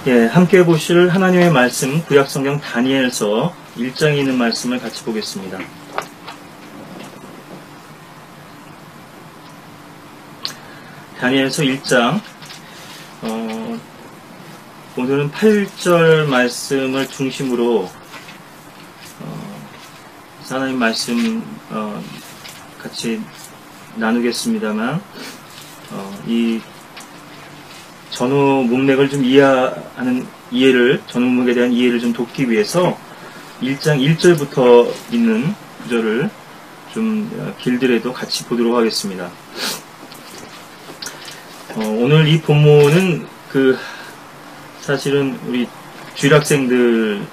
함께 보실 하나님의 말씀 구약성경 다니엘서 1장에 있는 말씀을 같이 보겠습니다. 다니엘서 1장 오늘은 8절 말씀을 중심으로 하나님 말씀 같이 나누겠습니다만 이 전후 문맥을 좀 전후 문맥에 대한 이해를 좀 돕기 위해서 1장 1절부터 있는 구절을 좀 길더라도 같이 보도록 하겠습니다. 오늘 이 본문은 사실은 우리 주일학생들의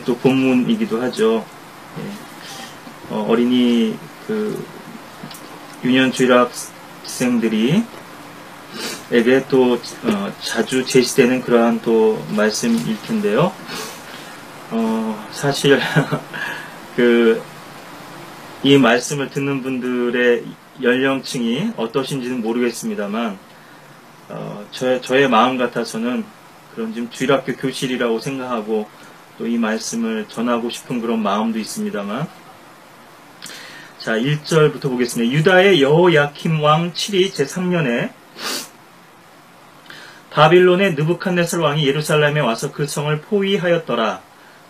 또 본문이기도 하죠. 어린이 유년 주일학생들이 에게 또 자주 제시되는 그러한 또 말씀일 텐데요. 사실 이 말씀을 듣는 분들의 연령층이 어떠신지는 모르겠습니다만 저의 마음 같아서는 그런 지금 주일학교 교실이라고 생각하고 또 이 말씀을 전하고 싶은 그런 마음도 있습니다만, 자 1절부터 보겠습니다. 유다의 여호야킴 왕 7위 제3년에 바빌론의 느부갓네살 왕이 예루살렘에 와서 그 성을 포위하였더라.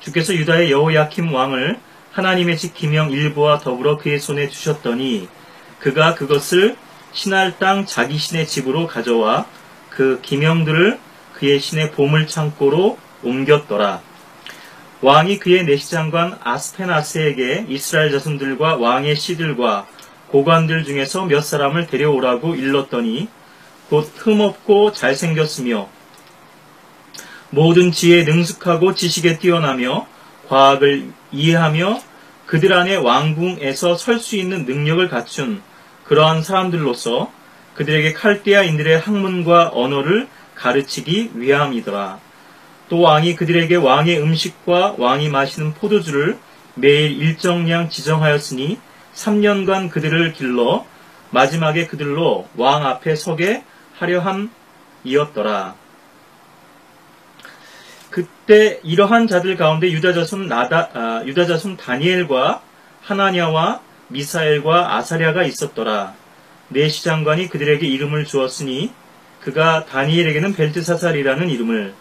주께서 유다의 여호야킴 왕을 하나님의 집 기명 일부와 더불어 그의 손에 주셨더니 그가 그것을 신할 땅 자기 신의 집으로 가져와 그 기명들을 그의 신의 보물 창고로 옮겼더라. 왕이 그의 내시장관 아스페나스에게 이스라엘 자손들과 왕의 씨들과 고관들 중에서 몇 사람을 데려오라고 일렀더니 곧 흠없고 잘생겼으며 모든 지혜에 능숙하고 지식에 뛰어나며 과학을 이해하며 그들 안에 왕궁에서 설 수 있는 능력을 갖춘 그러한 사람들로서 그들에게 칼데아인들의 학문과 언어를 가르치기 위함이더라. 또 왕이 그들에게 왕의 음식과 왕이 마시는 포도주를 매일 일정량 지정하였으니 3년간 그들을 길러 마지막에 그들로 왕 앞에 서게 하려 함이었더라. 그때 이러한 자들 가운데 유다 자손 다니엘과 하나냐와 미사엘과 아사랴가 있었더라. 내시장관이 그들에게 이름을 주었으니 그가 다니엘에게는 벨드사살이라는 이름을,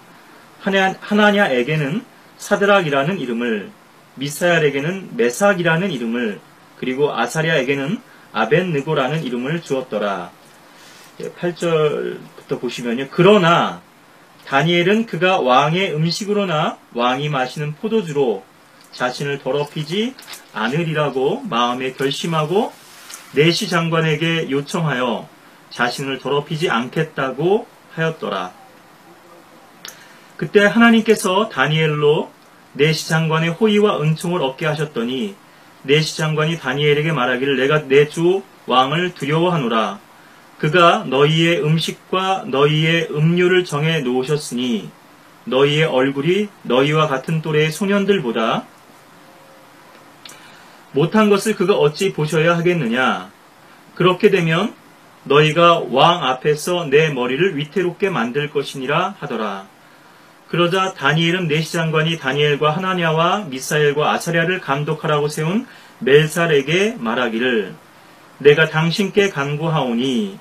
하나냐에게는 사드락이라는 이름을, 미사엘에게는 메삭이라는 이름을, 그리고 아사랴에게는 아벤느고라는 이름을 주었더라. 8절부터 보시면요. 그러나 다니엘은 그가 왕의 음식으로나 왕이 마시는 포도주로 자신을 더럽히지 않으리라고 마음에 결심하고 내시 장관에게 요청하여 자신을 더럽히지 않겠다고 하였더라. 그때 하나님께서 다니엘로 내시 장관의 호의와 은총을 얻게 하셨더니 내시 장관이 다니엘에게 말하기를 내가 내 주 왕을 두려워하노라. 그가 너희의 음식과 너희의 음료를 정해 놓으셨으니 너희의 얼굴이 너희와 같은 또래의 소년들보다 못한 것을 그가 어찌 보셔야 하겠느냐. 그렇게 되면 너희가 왕 앞에서 내 머리를 위태롭게 만들 것이니라 하더라. 그러자 다니엘은 내시장관이 다니엘과 하나냐와 미사엘과 아사랴를 감독하라고 세운 멜살에게 말하기를 내가 당신께 간구하오니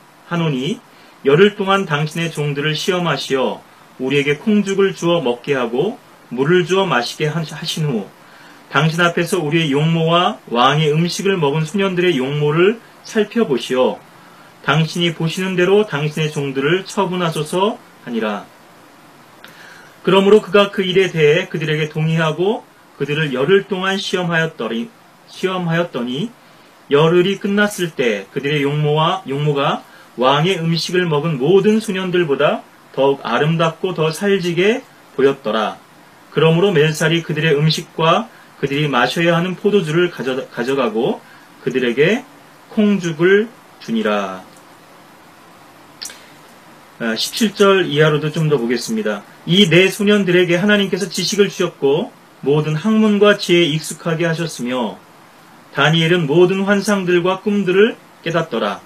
열흘 동안 당신의 종들을 시험하시어 우리에게 콩죽을 주어 먹게 하고 물을 주어 마시게 하신 후 당신 앞에서 우리의 용모와 왕의 음식을 먹은 소년들의 용모를 살펴보시어 당신이 보시는 대로 당신의 종들을 처분하소서 하니라. 그러므로 그가 그 일에 대해 그들에게 동의하고 그들을 열흘 동안 시험하였더니 열흘이 끝났을 때 그들의 용모가 왕의 음식을 먹은 모든 소년들보다 더욱 아름답고 더 살지게 보였더라. 그러므로 멜살이 그들의 음식과 그들이 마셔야 하는 포도주를 가져가고 그들에게 콩죽을 주니라. 17절 이하로도 좀 더 보겠습니다. 이 네 소년들에게 하나님께서 지식을 주셨고 모든 학문과 지혜에 익숙하게 하셨으며 다니엘은 모든 환상들과 꿈들을 깨닫더라.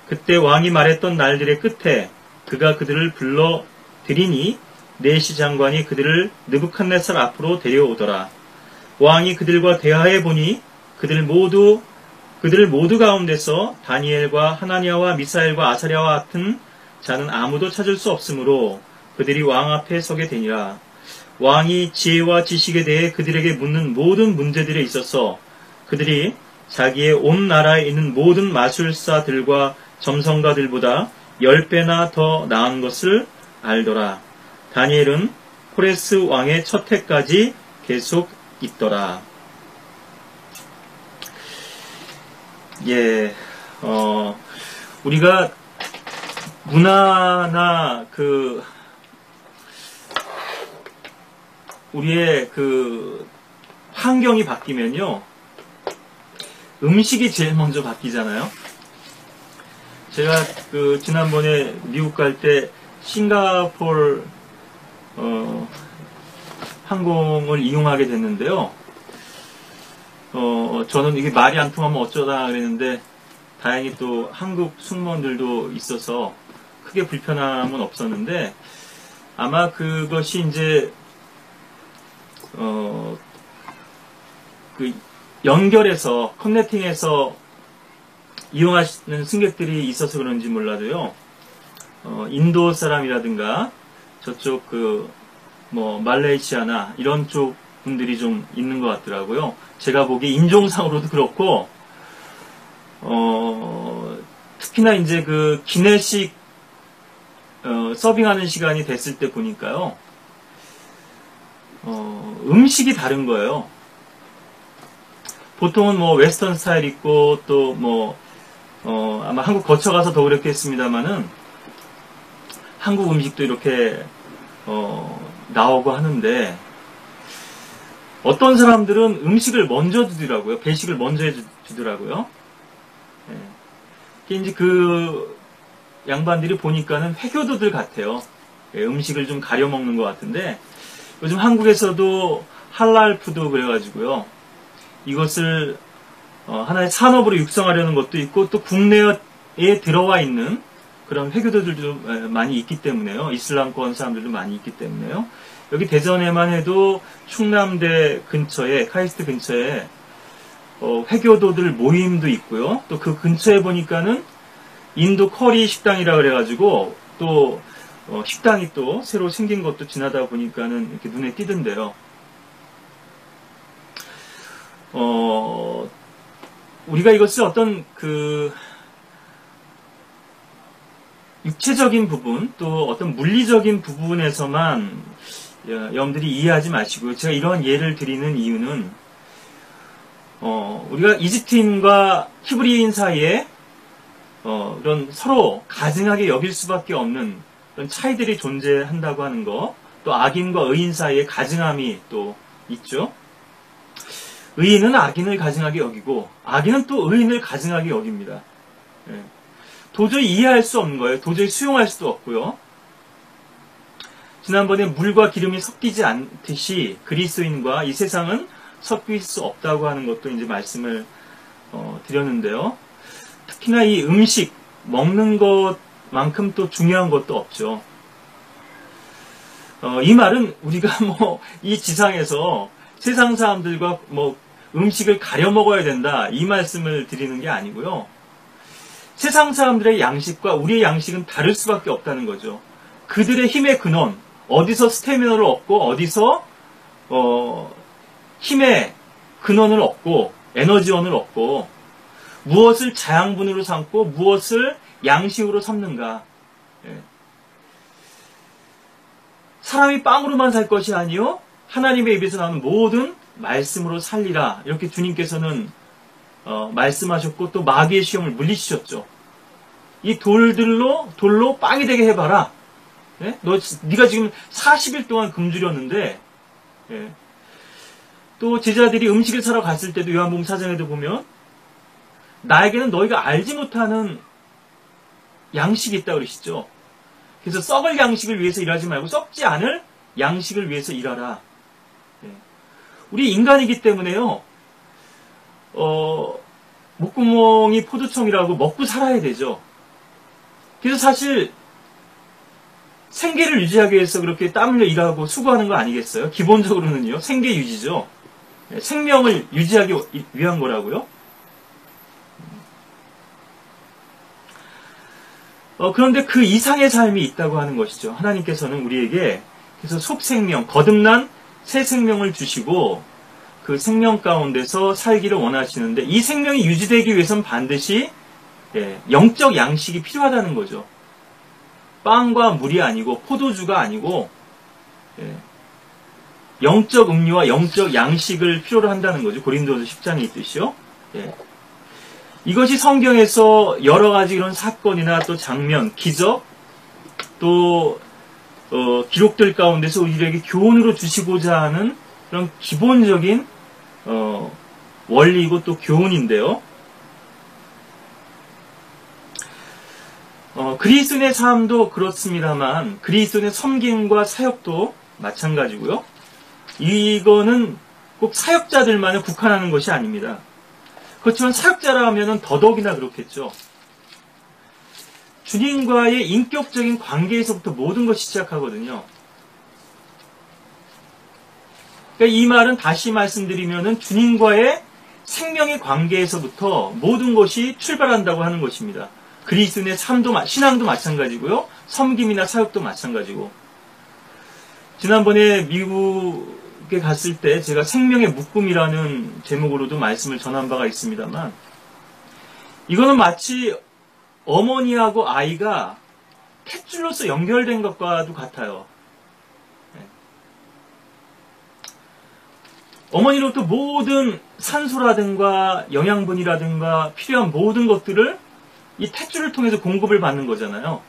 그때 왕이 말했던 날들의 끝에 그가 그들을 불러 드리니 내시 장관이 그들을 느부갓네살 앞으로 데려오더라. 왕이 그들과 대하해 보니 그들 모두 가운데서 다니엘과 하나니아와 미사엘과 아사랴와 같은 자는 아무도 찾을 수 없으므로 그들이 왕 앞에 서게 되니라. 왕이 지혜와 지식에 대해 그들에게 묻는 모든 문제들에 있어서 그들이 자기의 온 나라에 있는 모든 마술사들과 점성가들보다 10배나 더 나은 것을 알더라. 다니엘은 코레스 왕의 첫 해까지 계속 있더라. 예, 우리가 문화나 우리의 환경이 바뀌면요, 음식이 제일 먼저 바뀌잖아요. 제가 지난번에 미국 갈 때 싱가포르 항공을 이용하게 됐는데요. 저는 이게 말이 안 통하면 어쩌다 그랬는데 다행히 또 한국 승무원들도 있어서 크게 불편함은 없었는데, 아마 그것이 이제 연결해서 커넥팅해서 이용하시는 승객들이 있어서 그런지 몰라도요, 인도 사람이라든가 저쪽 말레이시아나 이런 쪽 분들이 좀 있는 것 같더라고요. 제가 보기에 인종상으로도 그렇고, 특히나 이제 기내식 서빙하는 시간이 됐을 때 보니까요, 음식이 다른 거예요. 보통은 웨스턴 스타일 있고, 또 아마 한국 거쳐가서 더 그렇겠습니다만은, 한국 음식도 이렇게, 나오고 하는데, 어떤 사람들은 음식을 먼저 주더라고요. 배식을 먼저 해주더라고요. 예. 이제 양반들이 보니까는 회교도들 같아요. 예, 음식을 좀 가려 먹는 것 같은데, 요즘 한국에서도 할랄 푸드 그래가지고요, 이것을 하나의 산업으로 육성하려는 것도 있고, 또 국내에 들어와 있는 그런 회교도들도 많이 있기 때문에요. 이슬람권 사람들도 많이 있기 때문에요. 여기 대전에만 해도 충남대 근처에, 카이스트 근처에 회교도들 모임도 있고요. 또 그 근처에 보니까는 인도 커리 식당이라 그래가지고 또 식당이 또 새로 생긴 것도 지나다 보니까는 이렇게 눈에 띄던데요. 우리가 이것을 어떤 육체적인 부분, 또 어떤 물리적인 부분에서만 여러분들이 이해하지 마시고요. 제가 이런 예를 드리는 이유는, 우리가 이집트인과 히브리인 사이에 이런 서로 가증하게 여길 수밖에 없는 그런 차이들이 존재한다고 하는 거, 또 악인과 의인 사이에 가증함이 또 있죠. 의인은 악인을 가증하게 여기고, 악인은 또 의인을 가증하게 여깁니다. 예. 도저히 이해할 수 없는 거예요. 도저히 수용할 수도 없고요. 지난번에 물과 기름이 섞이지 않듯이 그리스도인과 이 세상은 섞일 수 없다고 하는 것도 이제 말씀을 드렸는데요. 특히나 이 음식, 먹는 것만큼 또 중요한 것도 없죠. 이 말은 우리가 이 지상에서 세상 사람들과 음식을 가려 먹어야 된다, 이 말씀을 드리는 게 아니고요. 세상 사람들의 양식과 우리의 양식은 다를 수밖에 없다는 거죠. 그들의 힘의 근원, 어디서 스태미너를 얻고, 어디서 힘의 근원을 얻고, 에너지원을 얻고, 무엇을 자양분으로 삼고 무엇을 양식으로 삼는가. 예. 사람이 빵으로만 살 것이 아니요 하나님의 입에서 나오는 모든 말씀으로 살리라, 이렇게 주님께서는 말씀하셨고, 또 마귀의 시험을 물리치셨죠. 이 돌로 빵이 되게 해봐라. 예? 네가 지금 40일 동안 굶주렸는데, 예. 또 제자들이 음식을 사러 갔을 때도 요한복음 4장에도 보면, 나에게는 너희가 알지 못하는 양식이 있다 그러시죠. 그래서 썩을 양식을 위해서 일하지 말고 썩지 않을 양식을 위해서 일하라. 예. 우리 인간이기 때문에요, 목구멍이 포도청이라고 먹고 살아야 되죠. 그래서 사실 생계를 유지하기 위해서 그렇게 땀 흘려 일하고 수고하는 거 아니겠어요? 기본적으로는요. 생계 유지죠. 생명을 유지하기 위한 거라고요. 그런데 그 이상의 삶이 있다고 하는 것이죠. 하나님께서는 우리에게 그래서 속생명, 거듭난 새 생명을 주시고 그 생명 가운데서 살기를 원하시는데 이 생명이 유지되기 위해서는 반드시 영적 양식이 필요하다는 거죠. 빵과 물이 아니고 포도주가 아니고 영적 음료와 영적 양식을 필요로 한다는 거죠. 고린도서 10장에 있듯이요. 이것이 성경에서 여러 가지 이런 사건이나 또 장면, 기적, 또 기록들 가운데서 우리에게 교훈으로 주시고자 하는 그런 기본적인 원리이고 또 교훈인데요. 그리스도인의 삶도 그렇습니다만 그리스도인의 섬김과 사역도 마찬가지고요. 이거는 꼭 사역자들만을 국한하는 것이 아닙니다. 그렇지만 사역자라 하면은 더더욱이나 그렇겠죠. 주님과의 인격적인 관계에서부터 모든 것이 시작하거든요. 그러니까 이 말은 다시 말씀드리면은 주님과의 생명의 관계에서부터 모든 것이 출발한다고 하는 것입니다. 그리스도인의 삶도, 신앙도 마찬가지고요. 섬김이나 사역도 마찬가지고. 지난번에 미국에 갔을 때 제가 생명의 묶음이라는 제목으로도 말씀을 전한 바가 있습니다만 이거는 마치 어머니하고 아이가 탯줄로서 연결된 것과도 같아요. 어머니로부터 모든 산소라든가 영양분이라든가 필요한 모든 것들을 이 탯줄을 통해서 공급을 받는 거잖아요.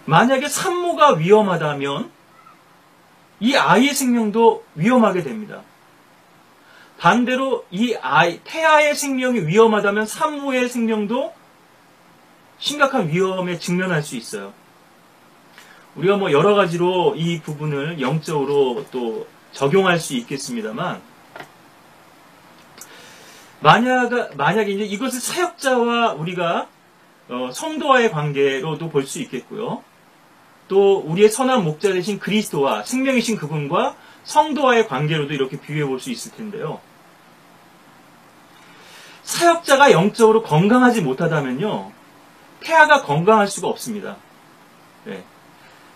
만약에 산모가 위험하다면 이 아이의 생명도 위험하게 됩니다. 반대로 이 아이, 태아의 생명이 위험하다면 산모의 생명도 심각한 위험에 직면할 수 있어요. 우리가 뭐 여러 가지로 이 부분을 영적으로 또 적용할 수 있겠습니다만 만약에 이제 이것을 사역자와 우리가 성도와의 관계로도 볼 수 있겠고요. 또 우리의 선한 목자 되신 그리스도와 생명이신 그분과 성도와의 관계로도 이렇게 비유해 볼 수 있을 텐데요. 사역자가 영적으로 건강하지 못하다면요. 태아가 건강할 수가 없습니다.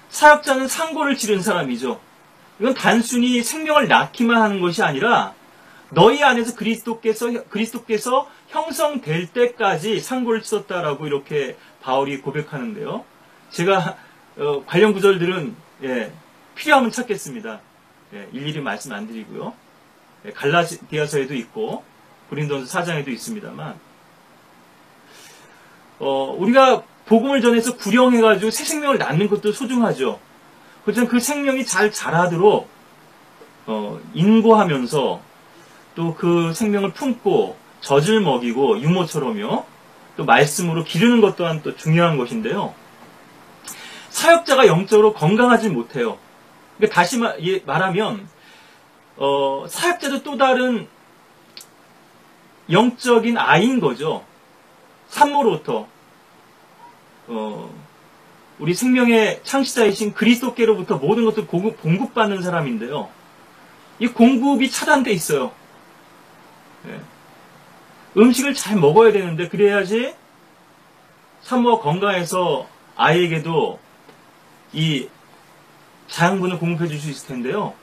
사역자는 상고를 치른 사람이죠. 이건 단순히 생명을 낳기만 하는 것이 아니라 너희 안에서 그리스도께서 형성될 때까지 상고를 치렀다라고 이렇게 바울이 고백하는데요. 제가 관련 구절들은 필요하면 찾겠습니다. 일일이 말씀 안 드리고요. 갈라디아서에도 있고 고린도서 4장에도 있습니다만 우리가 복음을 전해서 구령해가지고 새 생명을 낳는 것도 소중하죠. 그렇지만 그 생명이 잘 자라도록 인고하면서 또 그 생명을 품고 젖을 먹이고 유모처럼요. 또 말씀으로 기르는 것 또한 또 중요한 것인데요. 사역자가 영적으로 건강하지 못해요. 그러니까 다시 말하면 사역자도 또 다른 영적인 아이인 거죠. 산모로부터 우리 생명의 창시자이신 그리스도께로부터 모든 것을 공급받는 사람인데요. 이 공급이 차단돼 있어요. 음식을 잘 먹어야 되는데 그래야지 산모가 건강해서 아이에게도 이 자양분을 공급해 줄 수 있을 텐데요.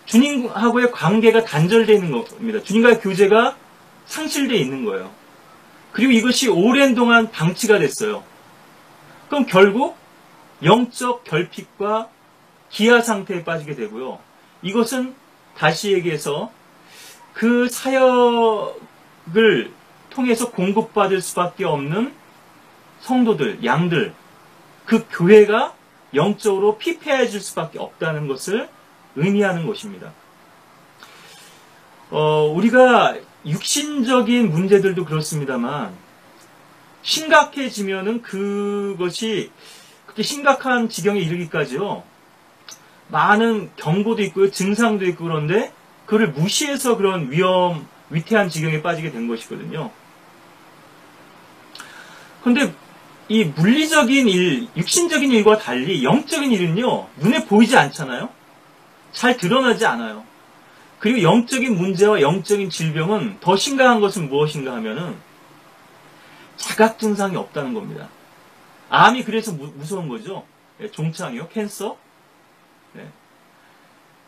주님하고의 관계가 단절되어 있는 겁니다. 주님과의 교제가 상실되어 있는 거예요. 그리고 이것이 오랜 동안 방치가 됐어요. 그럼 결국 영적 결핍과 기아 상태에 빠지게 되고요. 이것은 다시 얘기해서 그 사역을 통해서 공급받을 수밖에 없는 성도들, 양들, 그 교회가 영적으로 피폐해질 수밖에 없다는 것을 의미하는 것입니다. 우리가 육신적인 문제들도 그렇습니다만 심각해지면은 그것이 그렇게 심각한 지경에 이르기까지요. 많은 경고도 있고요, 증상도 있고 그런데 그를 무시해서 그런 위태한 지경에 빠지게 된 것이거든요. 그런데 이 물리적인 일, 육신적인 일과 달리 영적인 일은요, 눈에 보이지 않잖아요? 잘 드러나지 않아요. 그리고 영적인 문제와 영적인 질병은 더 심각한 것은 무엇인가 하면은 자각 증상이 없다는 겁니다. 암이 그래서 무서운 거죠. 예, 종창이요, 캔서. 예.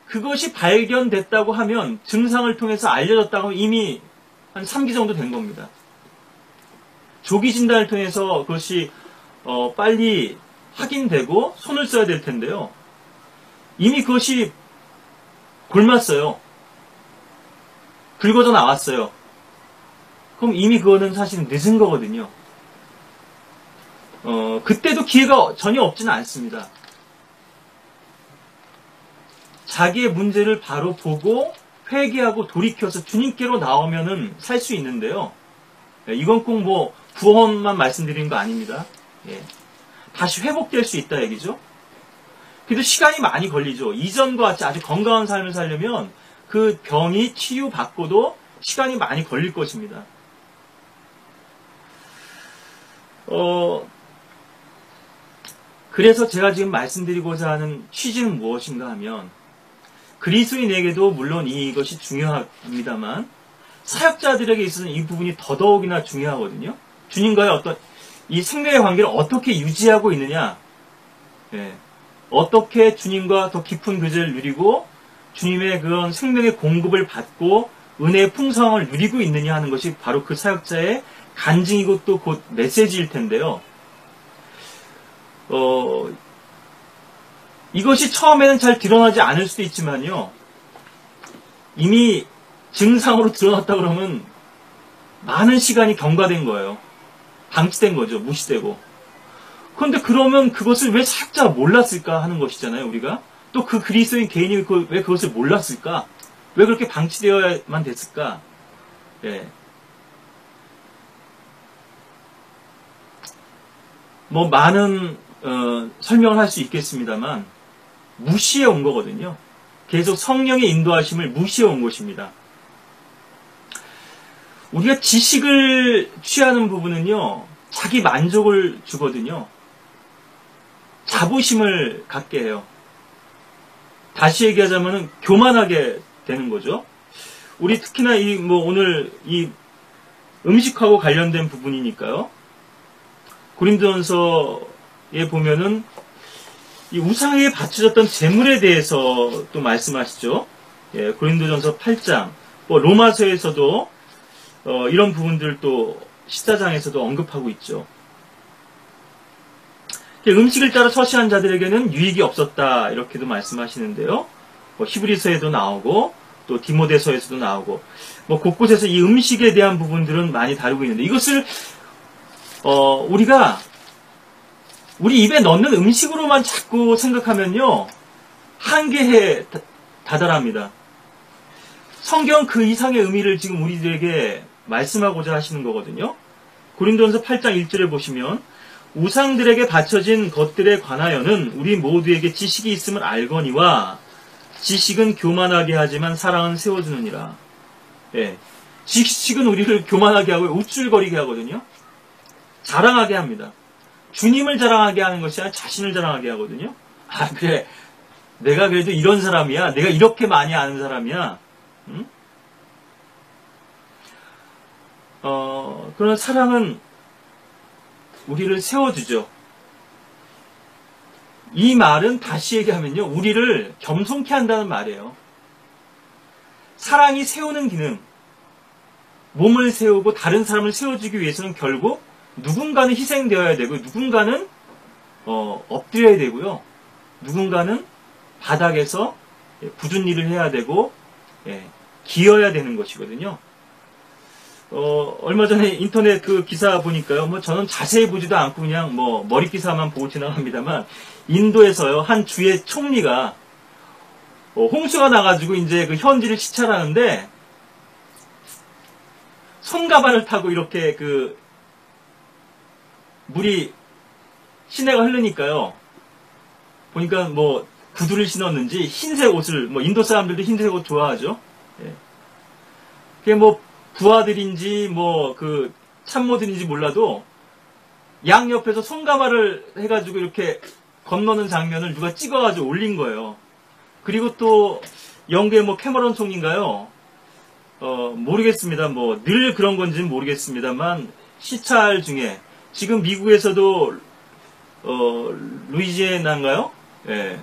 그것이 발견됐다고 하면 증상을 통해서 알려졌다고 하면 이미 한 3기 정도 된 겁니다. 조기 진단을 통해서 그것이 빨리 확인되고 손을 써야 될 텐데요. 이미 그것이 골랐어요. 긁어져 나왔어요. 그럼 이미 그거는 사실은 늦은 거거든요. 그때도 기회가 전혀 없지는 않습니다. 자기의 문제를 바로 보고 회개하고 돌이켜서 주님께로 나오면은 살 수 있는데요. 이건 꼭 뭐 구원만 말씀드리는 거 아닙니다. 예. 다시 회복될 수 있다 얘기죠. 그래도 시간이 많이 걸리죠. 이전과 같이 아주 건강한 삶을 살려면 그 병이 치유받고도 시간이 많이 걸릴 것입니다. 그래서 제가 지금 말씀드리고자 하는 취지는 무엇인가 하면 그리스도인에게도 물론 이것이 중요합니다만 사역자들에게 있어서는 이 부분이 더더욱이나 중요하거든요. 주님과의 어떤 이 생명의 관계를 어떻게 유지하고 있느냐, 예. 어떻게 주님과 더 깊은 교제를 누리고 주님의 그런 생명의 공급을 받고 은혜의 풍성함을 누리고 있느냐 하는 것이 바로 그 사역자의 간증이고 또 곧 메시지일 텐데요. 이것이 처음에는 잘 드러나지 않을 수도 있지만요. 이미 증상으로 드러났다 그러면 많은 시간이 경과된 거예요. 방치된 거죠. 무시되고. 그런데 그러면 그것을 왜 사역자가 몰랐을까 하는 것이잖아요. 우리가. 또 그 그리스도인 개인이 왜 그것을 몰랐을까? 왜 그렇게 방치되어야만 됐을까? 예. 뭐 많은 설명을 할 수 있겠습니다만 무시해 온 거거든요. 계속 성령의 인도하심을 무시해 온 것입니다. 우리가 지식을 취하는 부분은요, 자기 만족을 주거든요. 자부심을 갖게 해요. 다시 얘기하자면 교만하게 되는 거죠. 우리 특히나 오늘 이 음식하고 관련된 부분이니까요. 고린도전서에 보면은 이 우상에 바쳐졌던 재물에 대해서 또 말씀하시죠. 예, 고린도전서 8장, 로마서에서도 이런 부분들 또 14장에서도 언급하고 있죠. 음식을 따라 처시한 자들에게는 유익이 없었다 이렇게도 말씀하시는데요. 히브리서에도 나오고 또 디모데서에서도 나오고 곳곳에서 이 음식에 대한 부분들은 많이 다루고 있는데 이것을 우리가 우리 입에 넣는 음식으로만 자꾸 생각하면요 한계에 다다릅니다. 성경 그 이상의 의미를 지금 우리들에게 말씀하고자 하시는 거거든요. 고린도전서 8장 1절에 보시면 우상들에게 바쳐진 것들에 관하여는 우리 모두에게 지식이 있음을 알거니와 지식은 교만하게 하지만 사랑은 세워주느니라. 예, 지식은 우리를 교만하게 하고 우쭐거리게 하거든요. 자랑하게 합니다. 주님을 자랑하게 하는 것이 아니라 자신을 자랑하게 하거든요. 아 그래, 내가 그래도 이런 사람이야. 내가 이렇게 많이 아는 사람이야. 응? 그런 사랑은 우리를 세워주죠. 이 말은 다시 얘기하면요, 우리를 겸손케 한다는 말이에요. 사랑이 세우는 기능, 몸을 세우고 다른 사람을 세워주기 위해서는 결국 누군가는 희생되어야 되고 누군가는 엎드려야 되고요. 누군가는 바닥에서 굳은 일을 해야 되고 기어야 되는 것이거든요. 얼마 전에 인터넷 그 기사 보니까요. 저는 자세히 보지도 않고 그냥 머리 기사만 보고 지나갑니다만 인도에서요 한 주의 총리가 홍수가 나가지고 이제 그 현지를 시찰하는데 손가발을 타고 이렇게 그 물이 시내가 흐르니까요. 보니까 구두를 신었는지 흰색 옷을 인도 사람들도 흰색 옷 좋아하죠. 예. 그게 부하들인지 그 참모들인지 몰라도 양 옆에서 손가마를 해가지고 이렇게 건너는 장면을 누가 찍어가지고 올린 거예요. 그리고 또 영국의 뭐 캐머런 총리인가요? 모르겠습니다. 뭐 늘 그런 건지는 모르겠습니다만 시찰 중에 지금 미국에서도 루이지애나인가요? 예.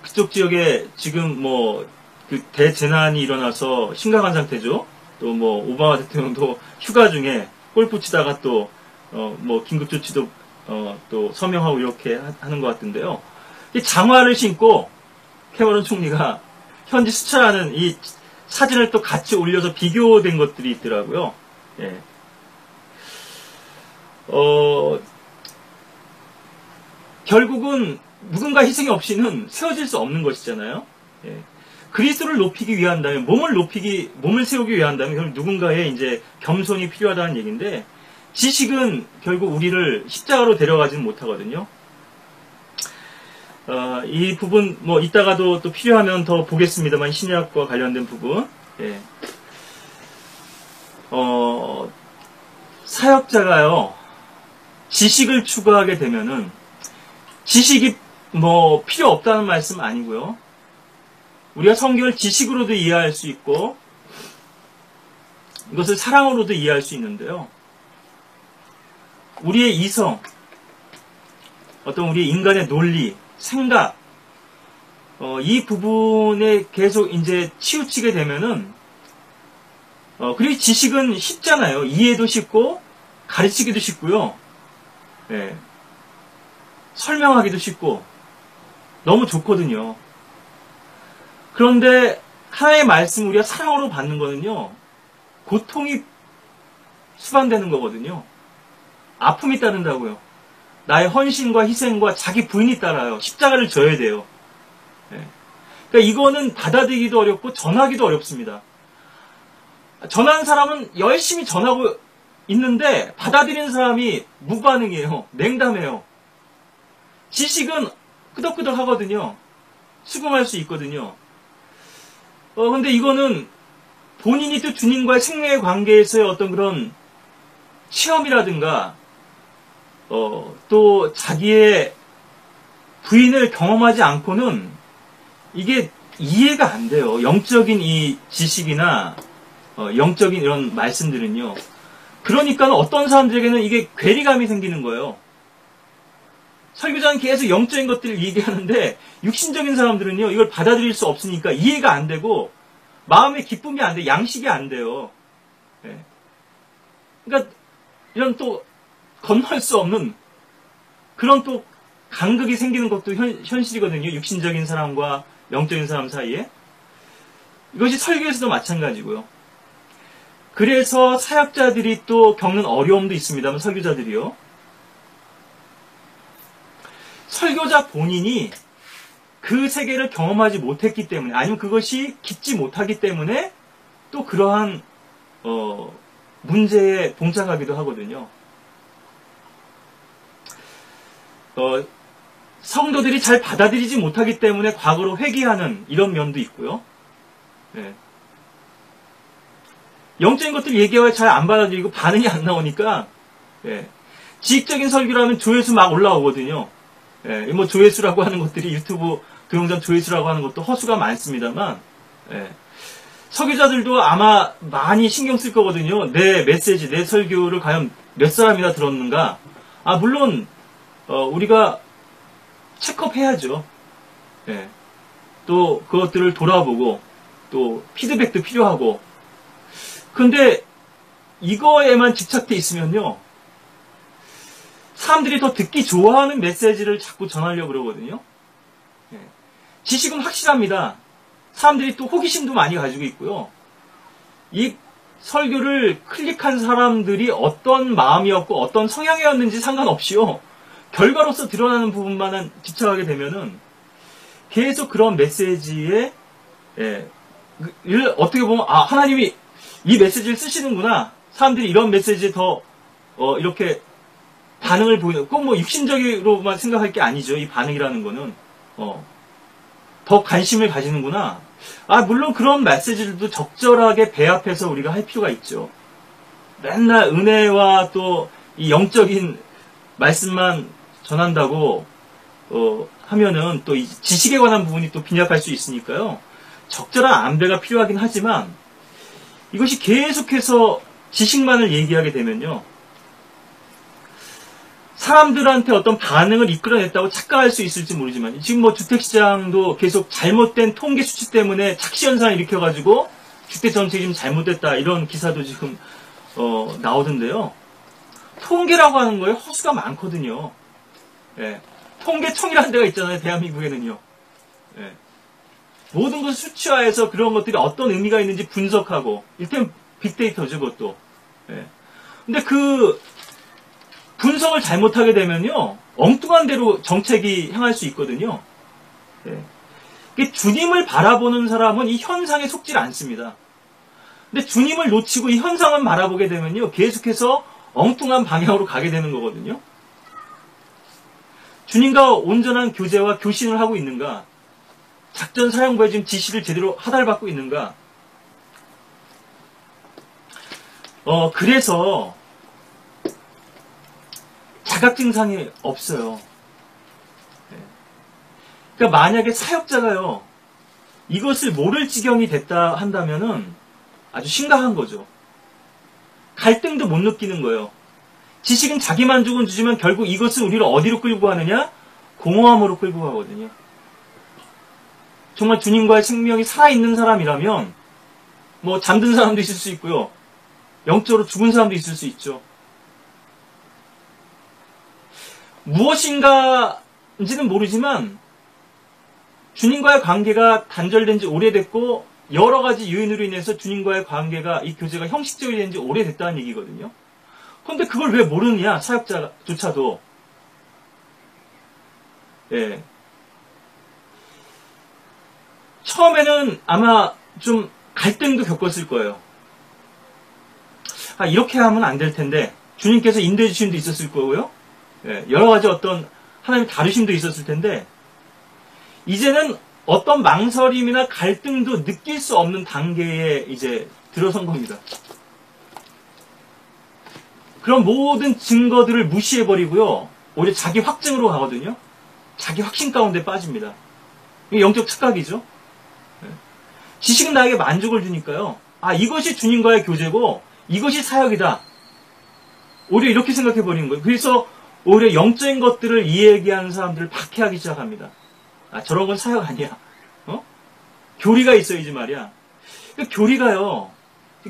그쪽 지역에 지금 뭐 그 대재난이 일어나서 심각한 상태죠. 또 뭐 오바마 대통령도 휴가 중에 골프 치다가 또 뭐 긴급 조치도 또 서명하고 이렇게 하는 것 같은데요. 이 장화를 신고 캐머런 총리가 현지 수차라는 이 사진을 또 같이 올려서 비교된 것들이 있더라고요. 예. 결국은 누군가 희생이 없이는 세워질 수 없는 것이잖아요. 예. 그리스도를 높이기 위한다면, 몸을 세우기 위한다면, 결국 누군가의 이제 겸손이 필요하다는 얘기인데, 지식은 결국 우리를 십자가로 데려가지는 못하거든요. 이 부분, 뭐, 이따가도 또 필요하면 더 보겠습니다만, 신약과 관련된 부분. 예. 사역자가요, 지식을 추구하게 되면은, 지식이 뭐, 필요 없다는 말씀 아니고요. 우리가 성경을 지식으로도 이해할 수 있고, 이것을 사랑으로도 이해할 수 있는데요. 우리의 이성, 어떤 우리 인간의 논리, 생각, 이 부분에 계속 이제 치우치게 되면은, 그리고 지식은 쉽잖아요. 이해도 쉽고, 가르치기도 쉽고요. 예. 설명하기도 쉽고, 너무 좋거든요. 그런데, 하나의 말씀 우리가 사랑으로 받는 거는요, 고통이 수반되는 거거든요. 아픔이 따른다고요. 나의 헌신과 희생과 자기 부인이 따라요. 십자가를 져야 돼요. 예. 그러니까 이거는 받아들이기도 어렵고 전하기도 어렵습니다. 전하는 사람은 열심히 전하고 있는데 받아들이는 사람이 무반응이에요. 냉담해요. 지식은 끄덕끄덕 하거든요. 수긍할 수 있거든요. 근데 이거는 본인이 또 주님과의 생명의 관계에서의 어떤 그런 체험이라든가 또 자기의 부인을 경험하지 않고는 이게 이해가 안 돼요. 영적인 이 지식이나 영적인 이런 말씀들은요. 그러니까 어떤 사람들에게는 이게 괴리감이 생기는 거예요. 설교자는 계속 영적인 것들을 얘기하는데 육신적인 사람들은요. 이걸 받아들일 수 없으니까 이해가 안 되고 마음의 기쁨이 안 돼. 양식이 안 돼요. 예. 그러니까 이런 또 건널 수 없는 그런 또 간극이 생기는 것도 현실이거든요. 육신적인 사람과 영적인 사람 사이에. 이것이 설교에서도 마찬가지고요. 그래서 사역자들이 또 겪는 어려움도 있습니다만 설교자들이요. 설교자 본인이 그 세계를 경험하지 못했기 때문에 아니면 그것이 깊지 못하기 때문에 또 그러한 문제에 봉착하기도 하거든요. 성도들이 잘 받아들이지 못하기 때문에 과거로 회귀하는 이런 면도 있고요. 네. 영적인 것들 얘기하여 잘 안 받아들이고 반응이 안 나오니까 예. 지식적인 설교라면 조회수 막 올라오거든요. 예. 뭐 조회수라고 하는 것들이 유튜브 동영상 조회수라고 하는 것도 허수가 많습니다만 예. 설교자들도 아마 많이 신경 쓸 거거든요. 내 메시지, 내 설교를 과연 몇 사람이나 들었는가. 물론 우리가 체크업해야죠. 예. 또 그것들을 돌아보고 또 피드백도 필요하고. 근데 이거에만 집착돼 있으면요. 사람들이 더 듣기 좋아하는 메시지를 자꾸 전하려고 그러거든요. 예. 지식은 확실합니다. 사람들이 또 호기심도 많이 가지고 있고요. 이 설교를 클릭한 사람들이 어떤 마음이었고 어떤 성향이었는지 상관없이요. 결과로서 드러나는 부분만 집착하게 되면은 계속 그런 메시지에 어떻게 보면 하나님이 이 메시지를 쓰시는구나. 사람들이 이런 메시지에 더 이렇게 반응을 보이는 꼭 뭐 육신적으로만 생각할 게 아니죠. 이 반응이라는 거는 더 관심을 가지는구나. 물론 그런 메시지들도 적절하게 배합해서 우리가 할 필요가 있죠. 맨날 은혜와 또 이 영적인 말씀만 전한다고 하면은 또 이 지식에 관한 부분이 또 빈약할 수 있으니까요. 적절한 안배가 필요하긴 하지만 이것이 계속해서 지식만을 얘기하게 되면요. 사람들한테 어떤 반응을 이끌어냈다고 착각할 수 있을지 모르지만 지금 뭐 주택시장도 계속 잘못된 통계 수치 때문에 착시현상을 일으켜가지고 주택정책이 좀 잘못됐다 이런 기사도 지금 나오던데요. 통계라고 하는 거에 허수가 많거든요. 예. 통계청이라는 데가 있잖아요. 대한민국에는요. 예. 모든 것을 수치화해서 그런 것들이 어떤 의미가 있는지 분석하고 일단 빅데이터죠. 그것도. 예. 근데 그 분석을 잘못하게 되면요. 엉뚱한 대로 정책이 향할 수 있거든요. 예. 주님을 바라보는 사람은 이 현상에 속지 않습니다. 근데 주님을 놓치고 이 현상을 바라보게 되면요. 계속해서 엉뚱한 방향으로 가게 되는 거거든요. 주님과 온전한 교제와 교신을 하고 있는가? 작전 사령부에 지금 지시를 제대로 하달받고 있는가? 그래서 자각 증상이 없어요. 그러니까 만약에 사역자가요, 이것을 모를 지경이 됐다 한다면은 아주 심각한 거죠. 갈등도 못 느끼는 거예요. 지식은 자기 만족은 주지만 결국 이것은 우리를 어디로 끌고 가느냐? 공허함으로 끌고 가거든요. 정말 주님과의 생명이 살아있는 사람이라면 뭐 잠든 사람도 있을 수 있고요. 영적으로 죽은 사람도 있을 수 있죠. 무엇인가인지는 모르지만 주님과의 관계가 단절된 지 오래됐고 여러 가지 요인으로 인해서 주님과의 관계가 이 교제가 형식적이 된 지 오래됐다는 얘기거든요. 그런데 그걸 왜 모르느냐? 사역자조차도. 예. 처음에는 아마 좀 갈등도 겪었을 거예요. 이렇게 하면 안 될 텐데 주님께서 인도해 주심도 있었을 거고요. 예, 여러 가지 어떤 하나님 다루심도 있었을 텐데 이제는 어떤 망설임이나 갈등도 느낄 수 없는 단계에 이제 들어선 겁니다. 그런 모든 증거들을 무시해버리고요. 오히려 자기 확증으로 가거든요. 자기 확신 가운데 빠집니다. 이게 영적 착각이죠. 지식은 나에게 만족을 주니까요. 이것이 주님과의 교제고 이것이 사역이다. 오히려 이렇게 생각해버리는 거예요. 그래서 오히려 영적인 것들을 이야기하는 사람들을 박해하기 시작합니다. 저런 건 사역 아니야. 교리가 있어야지 말이야. 교리가요.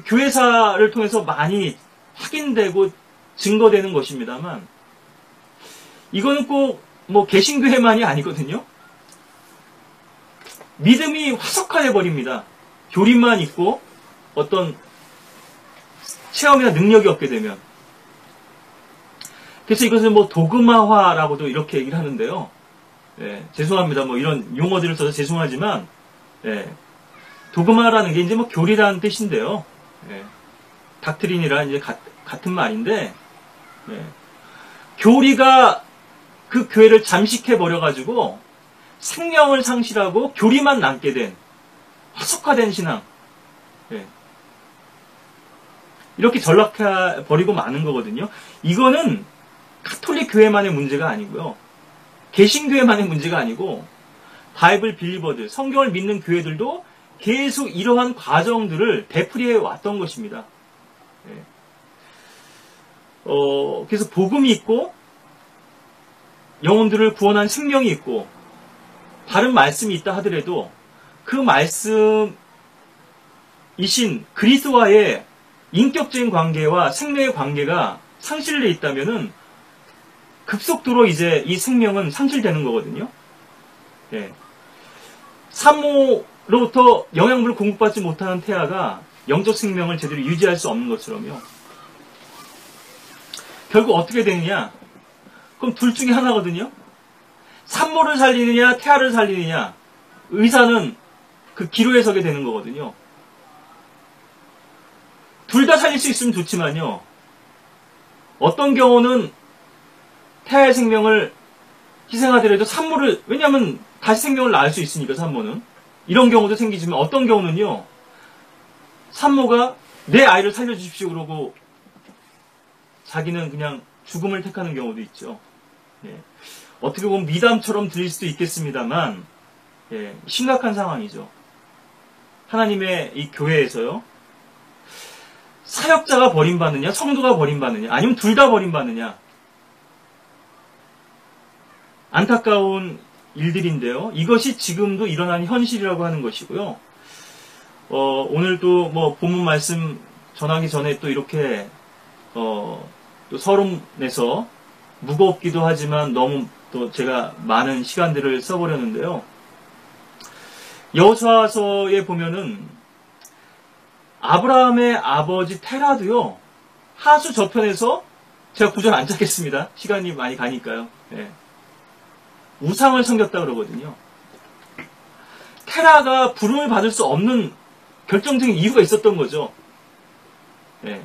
교회사를 통해서 많이 확인되고 증거되는 것입니다만 이거는 꼭 뭐 개신교회만이 아니거든요. 믿음이 화석화돼 버립니다. 교리만 있고 어떤 체험이나 능력이 없게 되면. 그래서 이것을 뭐 도그마화라고도 이렇게 얘기를 하는데요. 예, 죄송합니다. 뭐 이런 용어들을 써서 죄송하지만, 예, 도그마라는 게 이제 뭐 교리라는 뜻인데요. 예, 닥트린이라 이제 같은 말인데, 예, 교리가 그 교회를 잠식해버려가지고 생명을 상실하고 교리만 남게 된 화석화된 신앙. 예, 이렇게 전락해버리고 마는 거거든요. 이거는 가톨릭 교회만의 문제가 아니고요. 개신교회만의 문제가 아니고 바이블 빌리버들, 성경을 믿는 교회들도 계속 이러한 과정들을 되풀이해 왔던 것입니다. 예. 그래서 복음이 있고 영혼들을 구원한 생명이 있고 다른 말씀이 있다 하더라도 그 말씀이신 그리스도와의 인격적인 관계와 생명의 관계가 상실되어 있다면은 급속도로 이제 이 생명은 상실되는 거거든요. 예. 산모로부터 영양분을 공급받지 못하는 태아가 영적 생명을 제대로 유지할 수 없는 것처럼요. 결국 어떻게 되느냐? 그럼 둘 중에 하나거든요. 산모를 살리느냐, 태아를 살리느냐. 의사는 그 기로에 서게 되는 거거든요. 둘 다 살릴 수 있으면 좋지만요. 어떤 경우는 태아의 생명을 희생하더라도 산모를, 왜냐하면 다시 생명을 낳을 수 있으니까 산모는. 이런 경우도 생기지만 어떤 경우는요. 산모가 내 아이를 살려주십시오 그러고 자기는 그냥 죽음을 택하는 경우도 있죠. 예. 어떻게 보면 미담처럼 들릴 수도 있겠습니다만, 예, 심각한 상황이죠. 하나님의 이 교회에서요, 사역자가 버림받느냐, 성도가 버림받느냐, 아니면 둘 다 버림받느냐. 안타까운 일들인데요. 이것이 지금도 일어나는 현실이라고 하는 것이고요. 오늘도 뭐 본문 말씀 전하기 전에 또 이렇게 또 서론에서 무겁기도 하지만 너무 또 제가 많은 시간들을 써버렸는데요. 여호수아서에 보면은 아브라함의 아버지 테라도요, 하수 저편에서, 제가 구절 안 찾겠습니다. 시간이 많이 가니까요. 예. 우상을 섬겼다 그러거든요. 테라가 부름을 받을 수 없는 결정적인 이유가 있었던 거죠. 예.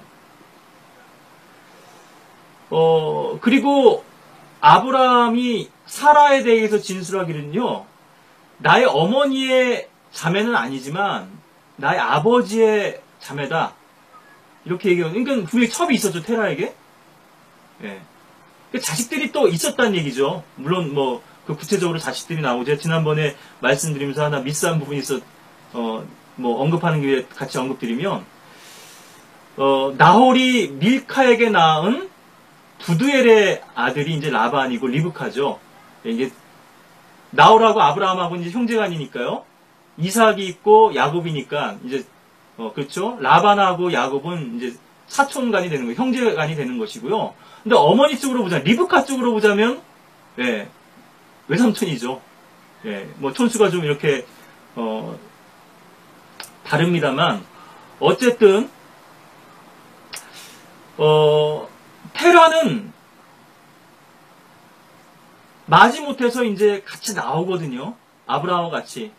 그리고 아브라함이 사라에 대해서 진술하기는요, 나의 어머니의 자매는 아니지만 나의 아버지의 자매다, 이렇게 얘기하는. 그러니까 분명히 첩이 있었죠, 테라에게. 예. 자식들이 또 있었다는 얘기죠. 물론 뭐 그 구체적으로 자식들이 나오고, 제가 지난번에 말씀드리면서 하나 미스한 부분이 있어, 뭐 언급하는 게 같이 언급드리면, 나홀이 밀카에게 낳은 두두엘의 아들이 이제 라반이고 리브카죠. 이게 나홀하고 아브라함하고 이제 형제간이니까요. 이삭이 있고 야곱이니까 이제 그렇죠. 라반하고 야곱은 이제 사촌간이 되는 거예요. 형제간이 되는 것이고요. 근데 어머니 쪽으로 보자면, 리브카 쪽으로 보자면, 예, 외삼촌이죠. 예, 뭐 촌수가 좀 이렇게 다릅니다만, 어쨌든 테라는 마지못해서 이제 같이 나오거든요. 아브라함과 같이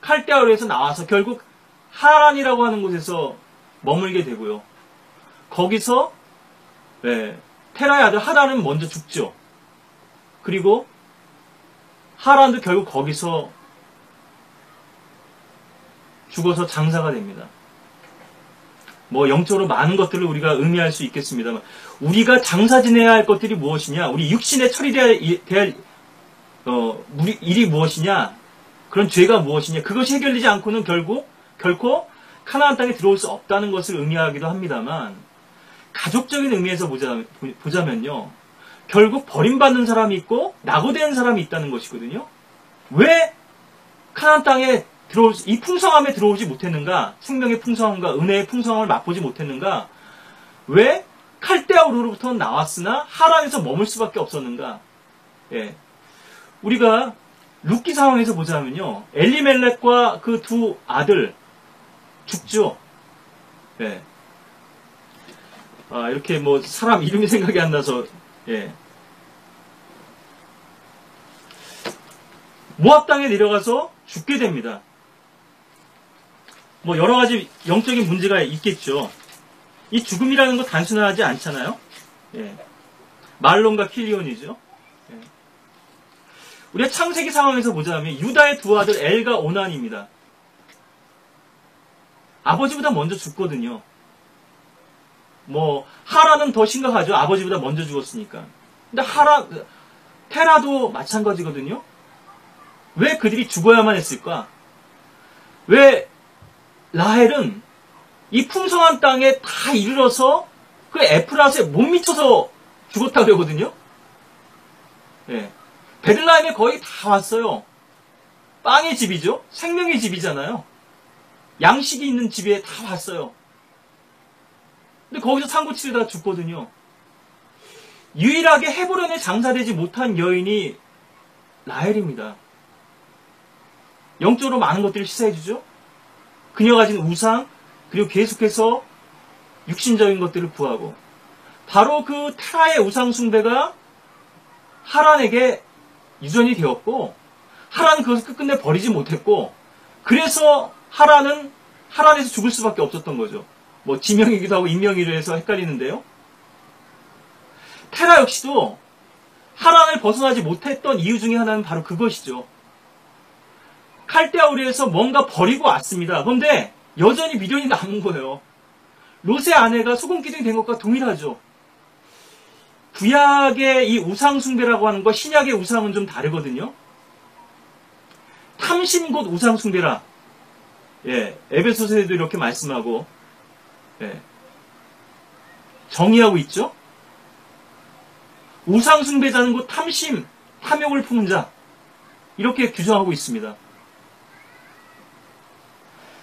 칼데아르에서 나와서 결국 하란이라고 하는 곳에서 머물게 되고요. 거기서 테라의 아들 하란은 먼저 죽죠. 그리고 하란도 결국 거기서 죽어서 장사가 됩니다. 뭐 영적으로 많은 것들을 우리가 의미할 수 있겠습니다만, 우리가 장사 지내야 할 것들이 무엇이냐, 우리 육신에 처리돼야 할 일이 무엇이냐, 그런 죄가 무엇이냐, 그것이 해결되지 않고는 결코 카나안 땅에 들어올 수 없다는 것을 의미하기도 합니다만, 가족적인 의미에서 보자면요, 결국 버림받는 사람이 있고 낙오되는 사람이 있다는 것이거든요. 왜 카나안 땅에 이 풍성함에 들어오지 못했는가? 생명의 풍성함과 은혜의 풍성함을 맛보지 못했는가? 왜 칼데아우르로부터 나왔으나 하란에서 머물 수밖에 없었는가? 예. 우리가 룻기 상황에서 보자면요, 엘리멜렉과 그 두 아들 죽죠. 예. 이렇게 뭐 사람 이름이 생각이 안 나서, 예. 모압 땅에 내려가서 죽게 됩니다. 뭐 여러 가지 영적인 문제가 있겠죠. 이 죽음이라는 거 단순하지 않잖아요. 예. 말론과 킬리온이죠. 예. 우리가 창세기 상황에서 보자면 유다의 두 아들 엘과 오난입니다. 아버지보다 먼저 죽거든요. 뭐 하란은 더 심각하죠. 아버지보다 먼저 죽었으니까. 근데 테라도 마찬가지거든요. 왜 그들이 죽어야만 했을까? 왜 라헬은 이 풍성한 땅에 다 이르러서 그 에프라스에 못 미쳐서 죽었다고 그러거든요. 예. 베들라헴에 거의 다 왔어요. 빵의 집이죠. 생명의 집이잖아요. 양식이 있는 집에 다 왔어요. 근데 거기서 상고 치르다가 죽거든요. 유일하게 헤브론에 장사되지 못한 여인이 라헬입니다. 영적으로 많은 것들을 시사해주죠. 그녀가 가진 우상, 그리고 계속해서 육신적인 것들을 구하고, 바로 그 테라의 우상 숭배가 하란에게 유전이 되었고, 하란은 그것을 끝끝내 버리지 못했고, 그래서 하란에서 죽을 수밖에 없었던 거죠. 뭐 지명이기도 하고 인명이기도 해서 헷갈리는데요. 테라 역시도 하란을 벗어나지 못했던 이유 중에 하나는 바로 그것이죠. 칼데아우르에서 뭔가 버리고 왔습니다. 그런데 여전히 미련이 남은 거예요. 롯의 아내가 소금기둥이 된 것과 동일하죠. 구약의 이 우상숭배라고 하는 거 신약의 우상은 좀 다르거든요. 탐심 곧 우상숭배라. 예, 에베소서에도 이렇게 말씀하고, 예, 정의하고 있죠. 우상숭배자는 곧 탐심, 탐욕을 품은 자. 이렇게 규정하고 있습니다.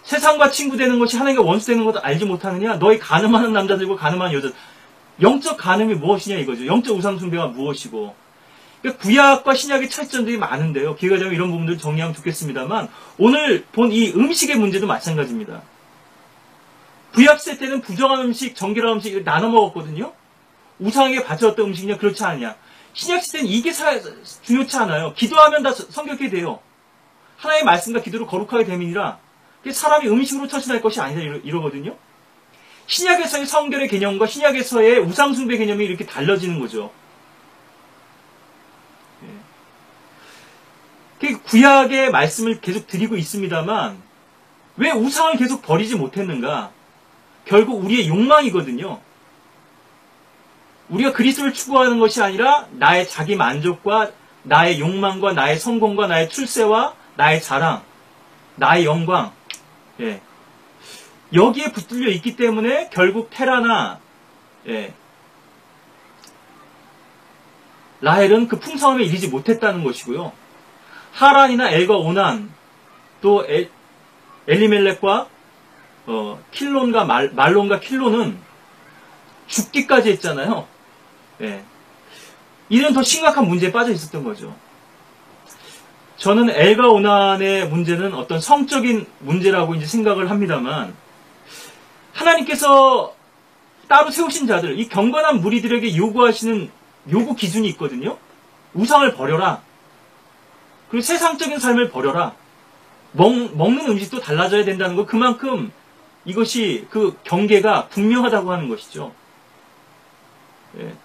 세상과 친구되는 것이 하나님과 원수되는 것도 알지 못하느냐? 너희 간음하는 남자들과 간음하는 여자. 영적 간음이 무엇이냐 이거죠. 영적 우상숭배가 무엇이고. 그러니까 구약과 신약의 차이점들이 많은데요. 기회가 되면 이런 부분들 정리하면 좋겠습니다만 오늘 본 이 음식의 문제도 마찬가지입니다. 구약시대 때는 부정한 음식, 정결한 음식 나눠 먹었거든요. 우상에게 바쳤던 음식이냐 그렇지 않냐. 신약시대는 이게 중요치 않아요. 기도하면 다 성결케 돼요. 하나님의 말씀과 기도로 거룩하게 됨이니라. 사람이 음식으로 처신할 것이 아니다 이러거든요. 신약에서의 성결의 개념과 신약에서의 우상숭배 개념이 이렇게 달라지는 거죠. 구약의 말씀을 계속 드리고 있습니다만 왜 우상을 계속 버리지 못했는가? 결국 우리의 욕망이거든요. 우리가 그리스도를 추구하는 것이 아니라 나의 자기 만족과 나의 욕망과 나의 성공과 나의 출세와 나의 자랑, 나의 영광, 예. 여기에 붙들려 있기 때문에 결국 테라나 예. 라헬은 그 풍성함에 이르지 못했다는 것이고요. 하란이나 엘과 오난 또 엘리멜렉과 킬론과 말론과 킬론은 죽기까지 했잖아요. 예. 이런 더 심각한 문제에 빠져 있었던 거죠. 저는 엘과 오난의 문제는 어떤 성적인 문제라고 이제 생각을 합니다만, 하나님께서 따로 세우신 자들, 이 경건한 무리들에게 요구하시는 요구 기준이 있거든요. 우상을 버려라. 그리고 세상적인 삶을 버려라. 먹는 음식도 달라져야 된다는 거, 그만큼 이것이 그 경계가 분명하다고 하는 것이죠. 예.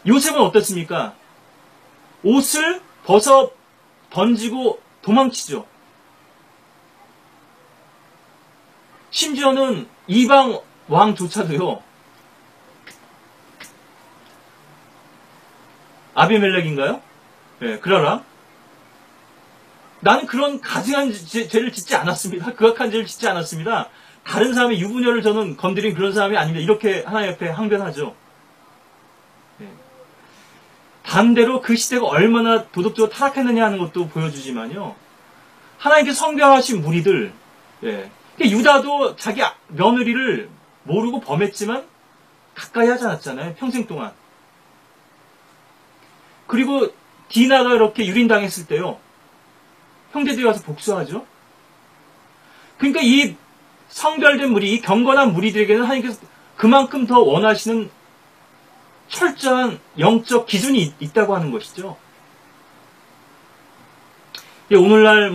요셉은 어떻습니까? 옷을 벗어 던지고 도망치죠. 심지어는 이방 왕조차도요. 아비멜렉인가요? 예, 그러라. 나는 그런 가증한 죄를 짓지 않았습니다. 극악한 죄를 짓지 않았습니다. 다른 사람의 유부녀를 저는 건드린 그런 사람이 아닙니다. 이렇게 하나님 앞에 항변하죠. 예. 반대로 그 시대가 얼마나 도덕적으로 타락했느냐 하는 것도 보여주지만요. 하나님께 성별하신 무리들, 예. 유다도 자기 며느리를 모르고 범했지만 가까이 하지 않았잖아요. 평생 동안. 그리고 디나가 이렇게 유린당했을 때요. 형제들이 와서 복수하죠. 그러니까 이 성별된 무리, 이 경건한 무리들에게는 하나님께서 그만큼 더 원하시는 철저한 영적 기준이 있다고 하는 것이죠. 오늘날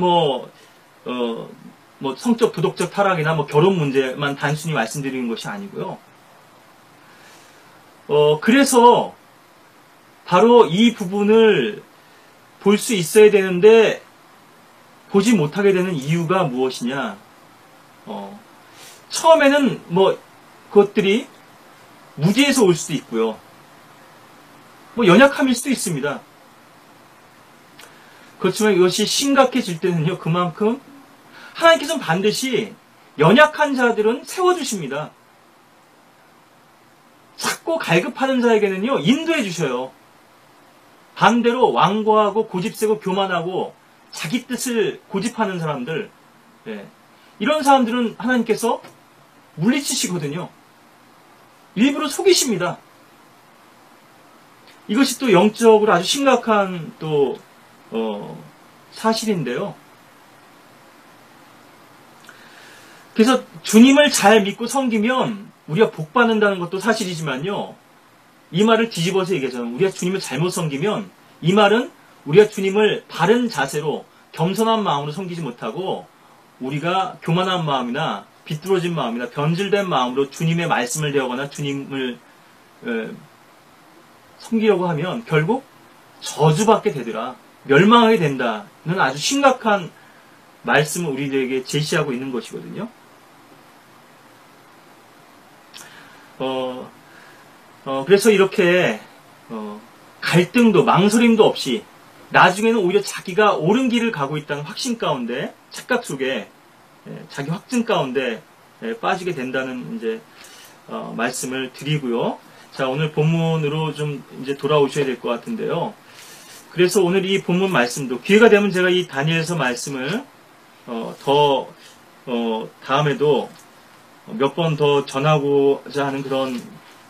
성적 도덕적 타락이나 결혼 문제만 단순히 말씀드리는 것이 아니고요. 그래서 바로 이 부분을 볼 수 있어야 되는데 보지 못하게 되는 이유가 무엇이냐? 처음에는 그것들이 무지에서 올 수도 있고요. 연약함일 수도 있습니다. 그렇지만 이것이 심각해질 때는요, 그만큼 하나님께서는 반드시 연약한 자들은 세워주십니다. 찾고 갈급하는 자에게는요, 인도해 주셔요. 반대로 완고하고 고집세고 교만하고 자기 뜻을 고집하는 사람들, 예, 이런 사람들은 하나님께서 물리치시거든요. 일부러 속이십니다. 이것이 또 영적으로 아주 심각한 또 사실인데요. 그래서 주님을 잘 믿고 섬기면 우리가 복 받는다는 것도 사실이지만요. 이 말을 뒤집어서 얘기하자면 우리가 주님을 잘못 섬기면 이 말은 우리가 주님을 바른 자세로 겸손한 마음으로 섬기지 못하고 우리가 교만한 마음이나 비뚤어진 마음이나 변질된 마음으로 주님의 말씀을 대하거나 주님을 섬기려고 하면 결국 저주받게 되더라. 멸망하게 된다는 아주 심각한 말씀을 우리들에게 제시하고 있는 것이거든요. 그래서 이렇게 갈등도 망설임도 없이 나중에는 오히려 자기가 옳은 길을 가고 있다는 확신 가운데, 착각 속에 자기 확증 가운데 빠지게 된다는 이제 말씀을 드리고요. 자, 오늘 본문으로 좀 이제 돌아오셔야 될 것 같은데요. 그래서 오늘 이 본문 말씀도 기회가 되면 제가 이 다니엘서 말씀을 다음에도 몇 번 더 전하고자 하는 그런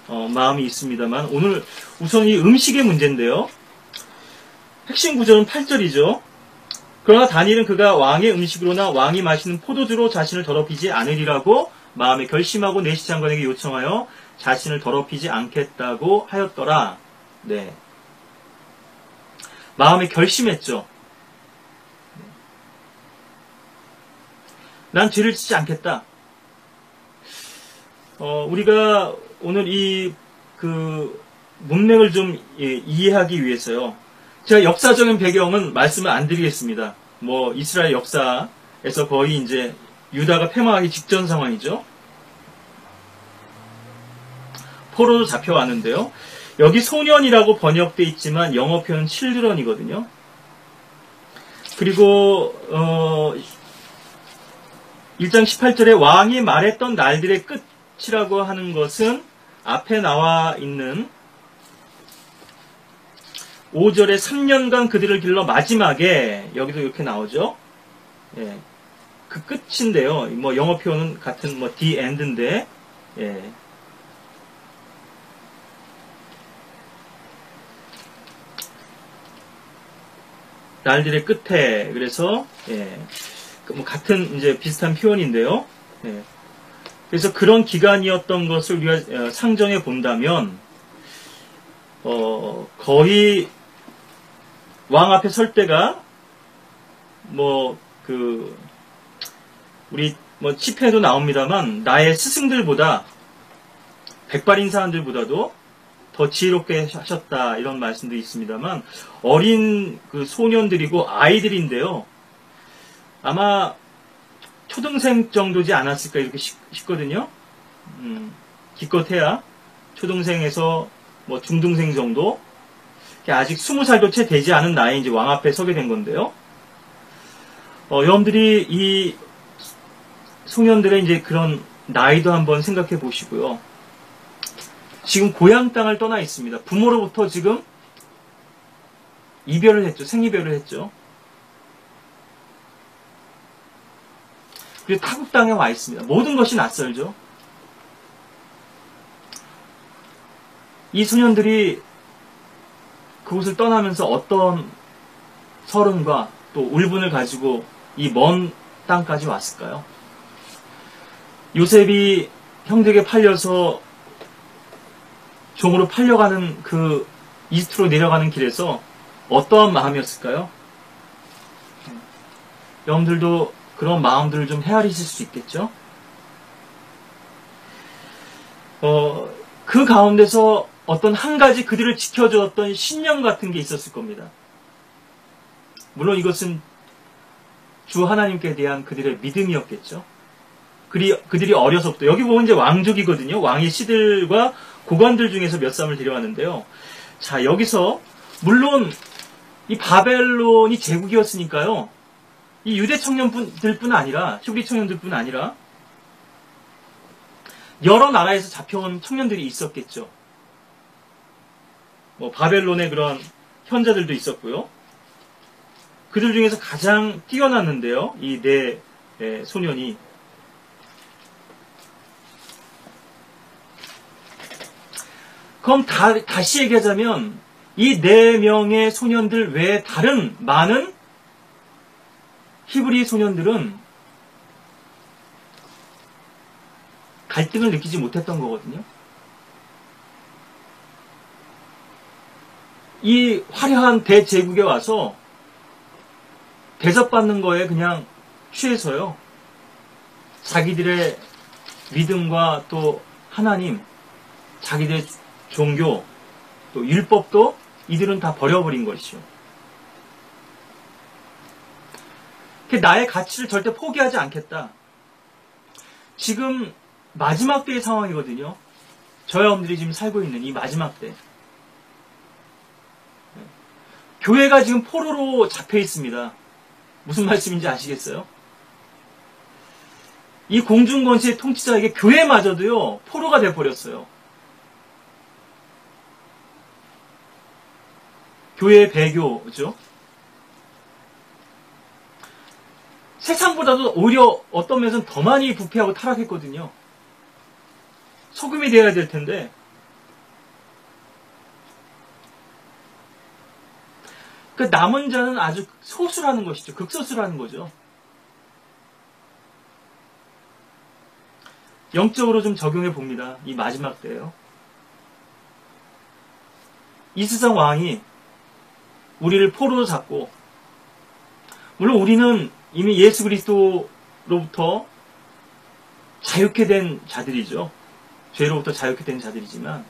마음이 있습니다만, 오늘 우선 이 음식의 문제인데요. 핵심 구절은 8절이죠. 그러나 다니엘은 그가 왕의 음식으로나 왕이 마시는 포도주로 자신을 더럽히지 않으리라고 마음에 결심하고 내시 장관에게 요청하여 자신을 더럽히지 않겠다고 하였더라. 네. 마음에 결심했죠. 난 죄를 짓지 않겠다. 우리가 오늘 그 문맥을 좀 이해하기 위해서요. 제가 역사적인 배경은 말씀을 안 드리겠습니다. 이스라엘 역사에서 거의 이제 유다가 패망하기 직전 상황이죠. 포로로 잡혀왔는데요. 여기 소년이라고 번역되어 있지만 영어 표현은 children이거든요. 그리고 1장 18절에 왕이 말했던 날들의 끝이라고 하는 것은 앞에 나와 있는 5절에 3년간 그들을 길러 마지막에, 여기도 이렇게 나오죠. 예, 그 끝인데요. 영어 표현은 같은 the end인데, 예. 날들의 끝에, 그래서 같은 이제 비슷한 표현인데요. 예. 그래서 그런 기간이었던 것을 우리가 상정해 본다면, 거의 왕 앞에 설 때가 우리 치패도 나옵니다만 나의 스승들보다 백발인 사람들보다도 더 지혜롭게 하셨다, 이런 말씀도 있습니다만, 어린 그 소년들이고 아이들인데요. 아마 초등생 정도지 않았을까 이렇게 싶거든요. 기껏해야 초등생에서 중등생 정도, 아직 20살도 채 되지 않은 나이에 이제 왕 앞에 서게 된 건데요. 여러분들이 이 소년들의 이제 그런 나이도 한번 생각해 보시고요. 지금 고향 땅을 떠나 있습니다. 부모로부터 지금 이별을 했죠. 생이별을 했죠. 그리고 타국 땅에 와 있습니다. 모든 것이 낯설죠. 이 소년들이 그곳을 떠나면서 어떤 서름과 또 울분을 가지고 이 먼 땅까지 왔을까요? 요셉이 형들에게 팔려서 종으로 팔려가는 그 이집트로 내려가는 길에서 어떠한 마음이었을까요? 여러분들도 그런 마음들을 좀 헤아리실 수 있겠죠? 그 가운데서 어떤 한 가지 그들을 지켜주었던 신념 같은 게 있었을 겁니다. 물론 이것은 주 하나님께 대한 그들의 믿음이었겠죠. 그들이 어려서부터, 여기 보면 이제 왕족이거든요. 왕의 씨들과 고관들 중에서 몇 사람을 데려왔는데요. 자, 여기서 물론 이 바벨론이 제국이었으니까요. 이 유대 청년들뿐 아니라, 히브리 청년들뿐 아니라 여러 나라에서 잡혀온 청년들이 있었겠죠. 바벨론의 그런 현자들도 있었고요. 그들 중에서 가장 뛰어났는데요. 이 네 소년이. 그럼 다시 얘기하자면 이 4명의 소년들 외에 다른 많은 히브리 소년들은 갈등을 느끼지 못했던 거거든요. 이 화려한 대제국에 와서 대접받는 거에 그냥 취해서요. 자기들의 믿음과 또 하나님, 자기들의 종교, 또 율법도 이들은 다 버려버린 것이죠. 나의 가치를 절대 포기하지 않겠다. 지금 마지막 때의 상황이거든요. 저와 여러분들이 지금 살고 있는 이 마지막 때. 교회가 지금 포로로 잡혀 있습니다. 무슨 말씀인지 아시겠어요? 이 공중권세의 통치자에게 교회마저도요, 포로가 돼버렸어요. 교회의 배교죠. 세상보다도 오히려 어떤 면에서는 더 많이 부패하고 타락했거든요. 소금이 되어야 될 텐데. 그 남은 자는 아주 소수라는 것이죠. 극소수라는 거죠. 영적으로 좀 적용해 봅니다. 이 마지막 때예요. 이 세상 왕이 우리를 포로로 잡고, 물론 우리는 이미 예수 그리스도로부터 자유케 된 자들이죠. 죄로부터 자유케 된 자들이지만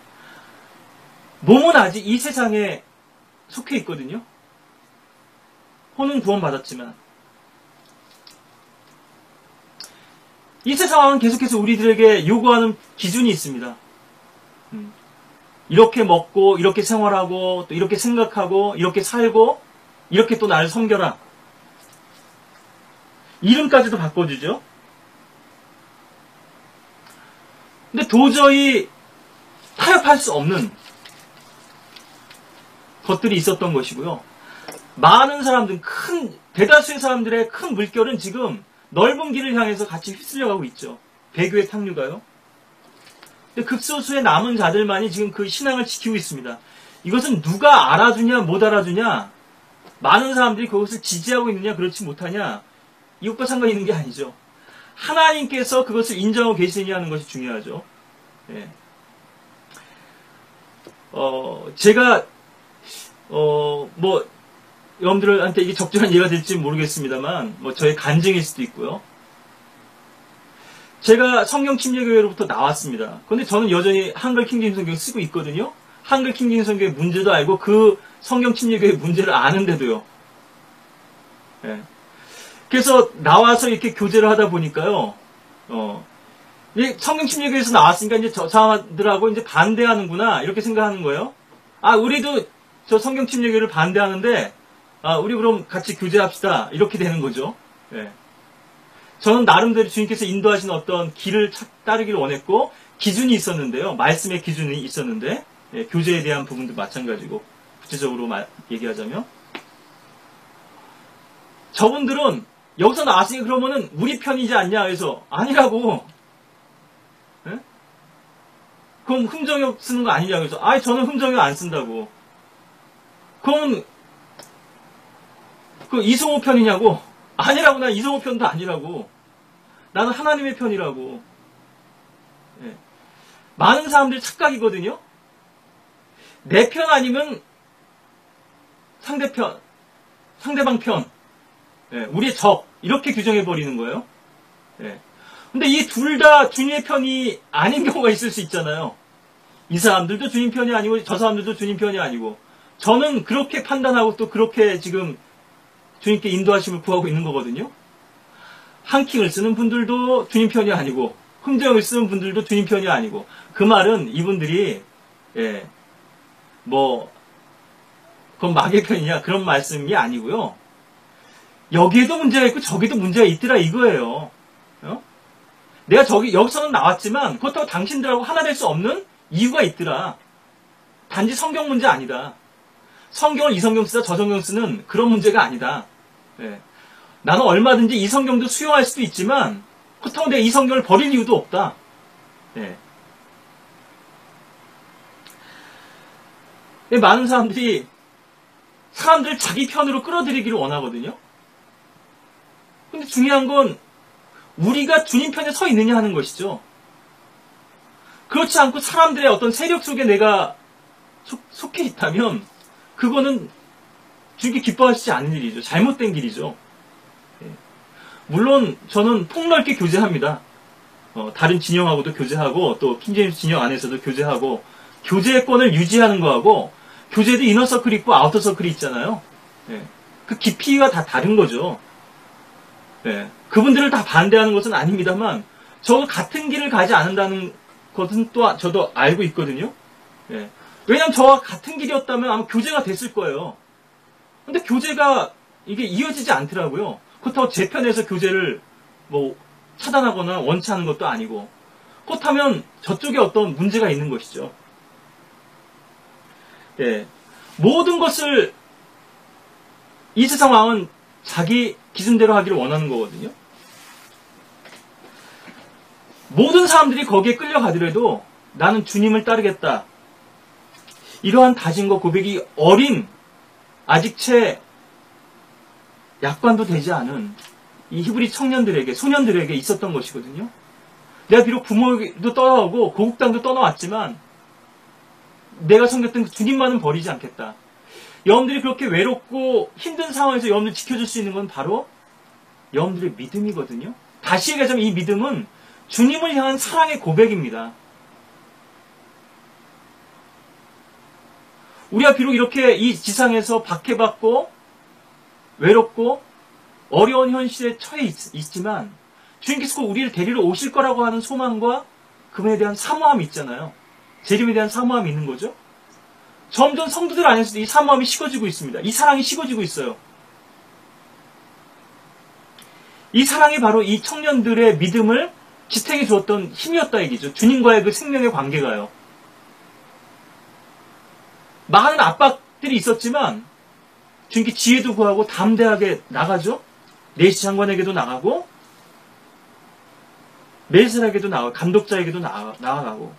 몸은 아직 이 세상에 속해 있거든요. 혼은 구원받았지만 이 세상은 계속해서 우리들에게 요구하는 기준이 있습니다. 이렇게 먹고 이렇게 생활하고 또 이렇게 생각하고 이렇게 살고 이렇게 또 나를 섬겨라. 이름까지도 바꿔주죠. 근데 도저히 타협할 수 없는 것들이 있었던 것이고요. 많은 사람들, 대다수의 사람들의 큰 물결은 지금 넓은 길을 향해서 같이 휩쓸려가고 있죠. 배교의 탕류가요. 근데 극소수의 남은 자들만이 지금 그 신앙을 지키고 있습니다. 이것은 누가 알아주냐 못 알아주냐, 많은 사람들이 그것을 지지하고 있느냐 그렇지 못하냐, 이것과 상관이 있는 게 아니죠. 하나님께서 그것을 인정하고 계시느냐는 것이 중요하죠. 예. 제가 여러분들한테 이게 적절한 이해가 될지 모르겠습니다만, 저의 간증일 수도 있고요. 제가 성경 침례교회로부터 나왔습니다. 그런데 저는 여전히 한글 킹제임스 성경을 쓰고 있거든요. 한글 킹제임스 성경의 문제도 알고 그 성경 침례교회의 문제를 아는데도요. 예. 그래서 나와서 이렇게 교제를 하다 보니까요, 성경 침례교회에서 나왔으니까 이제 저 사람들하고 이제 반대하는구나, 이렇게 생각하는 거예요. 아, 우리도 저 성경 침례교회를 반대하는데, 우리 그럼 같이 교제합시다. 이렇게 되는 거죠. 예. 저는 나름대로 주님께서 인도하신 어떤 길을 따르기를 원했고, 기준이 있었는데요. 말씀의 기준이 있었는데, 예, 교제에 대한 부분도 마찬가지고, 구체적으로 얘기하자면. 저분들은 여기서 나왔으니 그러면은 우리 편이지 않냐 해서, 아니라고. 예? 그럼 흠정역 쓰는 거 아니냐 그래서, 저는 흠정역 안 쓴다고. 그러면 그 이성호 편이냐고. 아니라고. 난 이성호 편도 아니라고. 나는 하나님의 편이라고. 예. 많은 사람들이 착각이거든요. 내 편 아니면 상대방 편, 예. 우리의 적, 이렇게 규정해버리는 거예요. 예. 근데 이 둘 다 주님의 편이 아닌 경우가 있을 수 있잖아요. 이 사람들도 주님 편이 아니고 저 사람들도 주님 편이 아니고, 저는 그렇게 판단하고 또 그렇게 지금 주님께 인도하심을 구하고 있는 거거든요. 한킹을 쓰는 분들도 주님 편이 아니고, 흠정을 쓰는 분들도 주님 편이 아니고, 그 말은 이분들이, 예, 그건 마귀의 편이냐, 그런 말씀이 아니고요. 여기에도 문제가 있고 저기도 문제가 있더라, 이거예요. 내가 여기서는 나왔지만, 그렇다고 당신들하고 하나 될 수 없는 이유가 있더라. 단지 성경 문제 아니다. 성경을 이 성경 쓰다 저 성경 쓰는 그런 문제가 아니다. 예. 나는 얼마든지 이 성경도 수용할 수도 있지만, 그렇다고 내가 이 성경을 버릴 이유도 없다. 예. 많은 사람들이 사람들을 자기 편으로 끌어들이기를 원하거든요. 근데 중요한 건 우리가 주님 편에 서 있느냐 하는 것이죠. 그렇지 않고 사람들의 어떤 세력 속에 내가 속해 있다면 그거는 주님께 기뻐하시지 않은 일이죠. 잘못된 길이죠. 물론 저는 폭넓게 교제합니다. 다른 진영하고도 교제하고 또 킹제임스 진영 안에서도 교제하고, 교제권을 유지하는 거하고 교제도 이너서클이 있고 아우터서클이 있잖아요. 그 깊이가 다 다른 거죠. 그분들을 다 반대하는 것은 아닙니다만, 저 같은 길을 가지 않는다는 것은 또 저도 알고 있거든요. 왜냐하면 저와 같은 길이었다면 아마 교제가 됐을 거예요. 근데 교제가 이게 이어지지 않더라고요. 그렇다고 제 편에서 교제를 뭐 차단하거나 원치 않은 것도 아니고, 그렇다면 저쪽에 어떤 문제가 있는 것이죠. 예. 모든 것을 이 세상 왕은 자기 기준대로 하기를 원하는 거거든요. 모든 사람들이 거기에 끌려가더라도 나는 주님을 따르겠다. 이러한 다짐과 고백이 어린, 아직 채 약관도 되지 않은 이 히브리 청년들에게, 소년들에게 있었던 것이거든요. 내가 비록 부모도 떠나오고 고국당도 떠나왔지만 내가 섬겼던 그 주님만은 버리지 않겠다. 여러분들이 그렇게 외롭고 힘든 상황에서 여러분들 지켜줄 수 있는 건 바로 여러분들의 믿음이거든요. 다시 얘기하자면 이 믿음은 주님을 향한 사랑의 고백입니다. 우리가 비록 이렇게 이 지상에서 박해받고 외롭고 어려운 현실에 처해 있지만 주님께서 꼭 우리를 데리러 오실 거라고 하는 소망과 그분에 대한 사모함이 있잖아요. 재림에 대한 사모함이 있는 거죠. 점점 성도들 안에서도 이 사모함이 식어지고 있습니다. 이 사랑이 식어지고 있어요. 이 사랑이 바로 이 청년들의 믿음을 지탱해 주었던 힘이었다 얘기죠. 주님과의 그 생명의 관계가요. 많은 압박들이 있었지만 주님께 지혜도 구하고 담대하게 나가죠. 내시 장관에게도 나가고 멜살에게도 나가고 감독자에게도 나아가고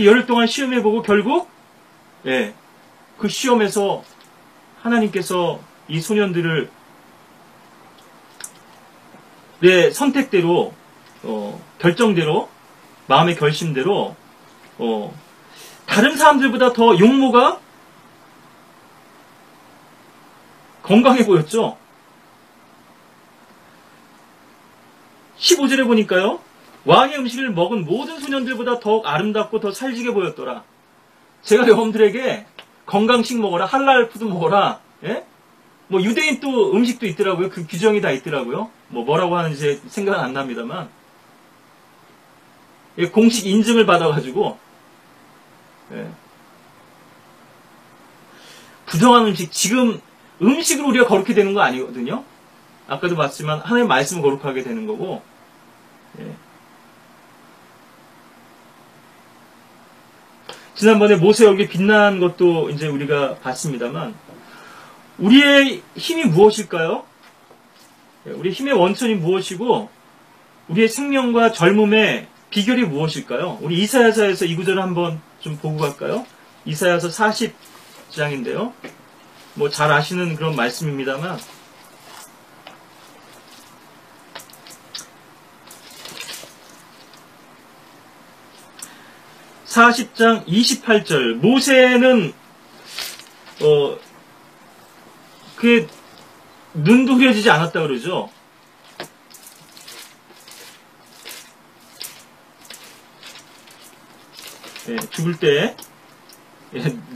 열흘 동안 시험해보고 결국 그 시험에서 하나님께서 이 소년들을 내 선택대로 결정대로 마음의 결심대로 다른 사람들보다 더 용모가 건강해 보였죠. 15절에 보니까요. 왕의 음식을 먹은 모든 소년들보다 더욱 아름답고 더 살지게 보였더라. 제가 여러분들에게 건강식 먹어라, 할랄 푸드 먹어라, 예? 뭐 유대인 또 음식도 있더라고요. 그 규정이 다 있더라고요. 뭐라고 하는지 생각은 안 납니다만. 예, 공식 인증을 받아가지고, 예. 부정한 음식, 지금 음식으로 우리가 거룩히 되는 거 아니거든요. 아까도 봤지만 하나님의 말씀을 거룩하게 되는 거고, 예. 지난번에 모세 얼굴이 빛난 것도 이제 우리가 봤습니다만, 우리의 힘이 무엇일까요? 우리의 힘의 원천이 무엇이고, 우리의 생명과 젊음의 비결이 무엇일까요? 우리 이사야서에서 이 구절을 한번 좀 보고 갈까요? 이사야서 40장인데요. 뭐 잘 아시는 그런 말씀입니다만, (40장) 28절 모세는 그의 눈도 흐려지지 않았다 그러죠. 예, 죽을 때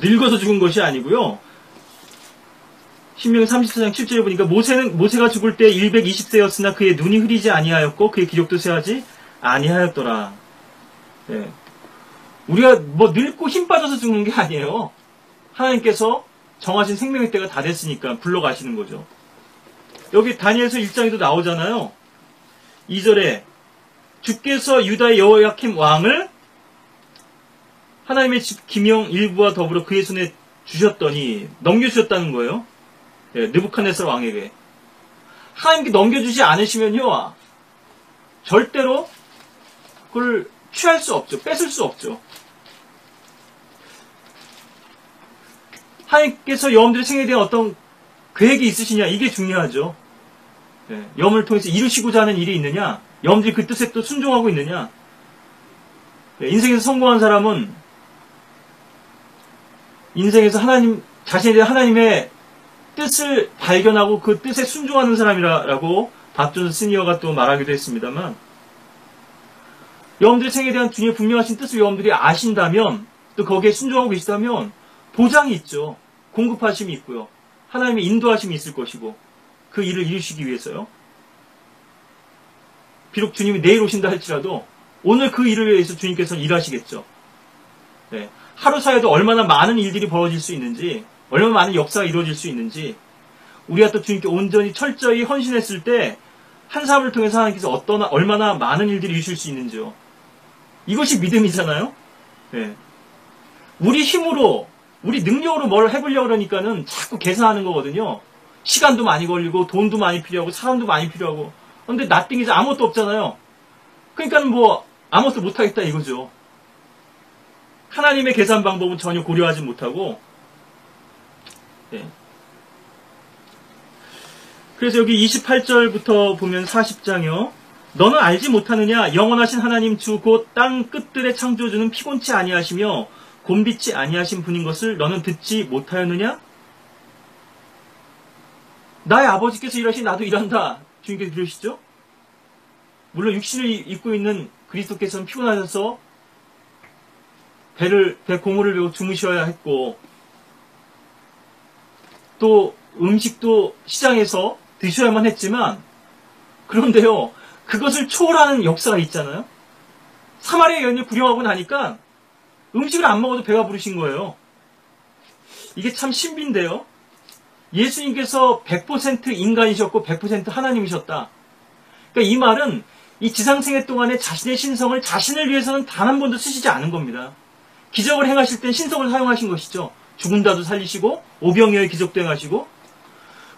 늙어서 죽은 것이 아니고요. 신명기 34장 7절에 보니까 모세가 죽을 때 120세였으나 그의 눈이 흐리지 아니하였고 그의 기력도 쇠하지 아니하였더라. 예. 우리가 뭐 늙고 힘 빠져서 죽는 게 아니에요. 하나님께서 정하신 생명의 때가 다 됐으니까 불러가시는 거죠. 여기 다니엘서 1장에도 나오잖아요. 2절에 주께서 유다의 여호야킴 왕을 하나님의 집 기명 일부와 더불어 그의 손에 주셨더니 넘겨주셨다는 거예요. 예, 느부갓네살 왕에게. 하나님께 넘겨주지 않으시면요 절대로 그걸 취할 수 없죠. 뺏을 수 없죠. 하나님께서 여러분들의 생애에 대한 어떤 계획이 있으시냐, 이게 중요하죠. 예, 여러분을 통해서 이루시고자 하는 일이 있느냐, 여러분들이 그 뜻에 또 순종하고 있느냐. 예, 인생에서 성공한 사람은 인생에서 자신에 대한 하나님의 뜻을 발견하고 그 뜻에 순종하는 사람이라고 박준수 시니어가 또 말하기도 했습니다만, 여러분들의 생애에 대한 주님의 분명하신 뜻을 여러분들이 아신다면, 또 거기에 순종하고 계시다면 보장이 있죠. 공급하심이 있고요. 하나님의 인도하심이 있을 것이고, 그 일을 이루시기 위해서요. 비록 주님이 내일 오신다 할지라도 오늘 그 일을 위해서 주님께서는 일하시겠죠. 네. 하루 사이에도 얼마나 많은 일들이 벌어질 수 있는지 얼마나 많은 역사가 이루어질 수 있는지, 우리가 또 주님께 온전히 철저히 헌신했을 때 한 사람을 통해서 하나님께서 얼마나 많은 일들이 이루실 수 있는지요. 이것이 믿음이잖아요. 예. 우리 힘으로, 우리 능력으로 뭘 해보려고 그러니까는 자꾸 계산하는 거거든요. 시간도 많이 걸리고, 돈도 많이 필요하고, 사람도 많이 필요하고. 근데 나띵이지 아무것도 없잖아요. 그러니까는 뭐, 아무것도 못하겠다 이거죠. 하나님의 계산 방법은 전혀 고려하지 못하고, 예. 그래서 여기 28절부터 보면 40장이요. 너는 알지 못하느냐? 영원하신 하나님 주 곧 땅 끝들의 창조주는 피곤치 아니하시며 곤비치 아니하신 분인 것을 너는 듣지 못하였느냐? 나의 아버지께서 일하시니 나도 일한다. 주님께서 그러시죠? 물론 육신을 입고 있는 그리스도께서는 피곤하셔서 배 고무를 베고 주무셔야 했고, 또 음식도 시장에서 드셔야만 했지만, 그런데요, 그것을 초월하는 역사가 있잖아요. 사마리아 여인을 구경하고 나니까 음식을 안 먹어도 배가 부르신 거예요. 이게 참 신비인데요. 예수님께서 100% 인간이셨고 100% 하나님이셨다. 그러니까 이 말은 이 지상생애 동안에 자신의 신성을 자신을 위해서는 단 한 번도 쓰시지 않은 겁니다. 기적을 행하실 땐 신성을 사용하신 것이죠. 죽은 자도 살리시고 오병이어의 기적도 행하시고,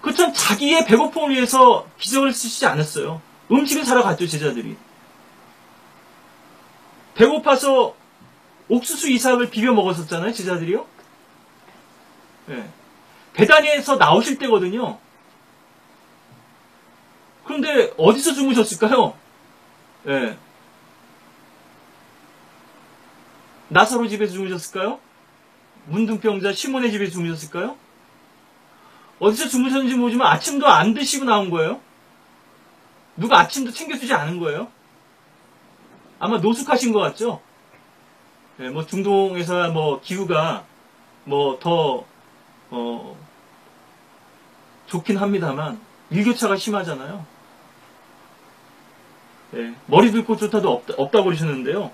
그렇지만 자기의 배고픔을 위해서 기적을 쓰시지 않았어요. 음식을 사러 갔죠, 제자들이. 배고파서 옥수수 이삭을 비벼 먹었었잖아요, 제자들이요. 네. 베다니에서 나오실 때거든요. 그런데 어디서 주무셨을까요? 네. 나사로 집에서 주무셨을까요? 문둥병자 시몬의 집에서 주무셨을까요? 어디서 주무셨는지 모르지만 아침도 안 드시고 나온 거예요. 누가 아침도 챙겨주지 않은 거예요. 아마 노숙하신 것 같죠? 네, 뭐 중동에서 뭐 기후가 뭐 더 좋긴 합니다만 일교차가 심하잖아요. 네, 머리 들 곳조차도 없다고 그러셨는데요.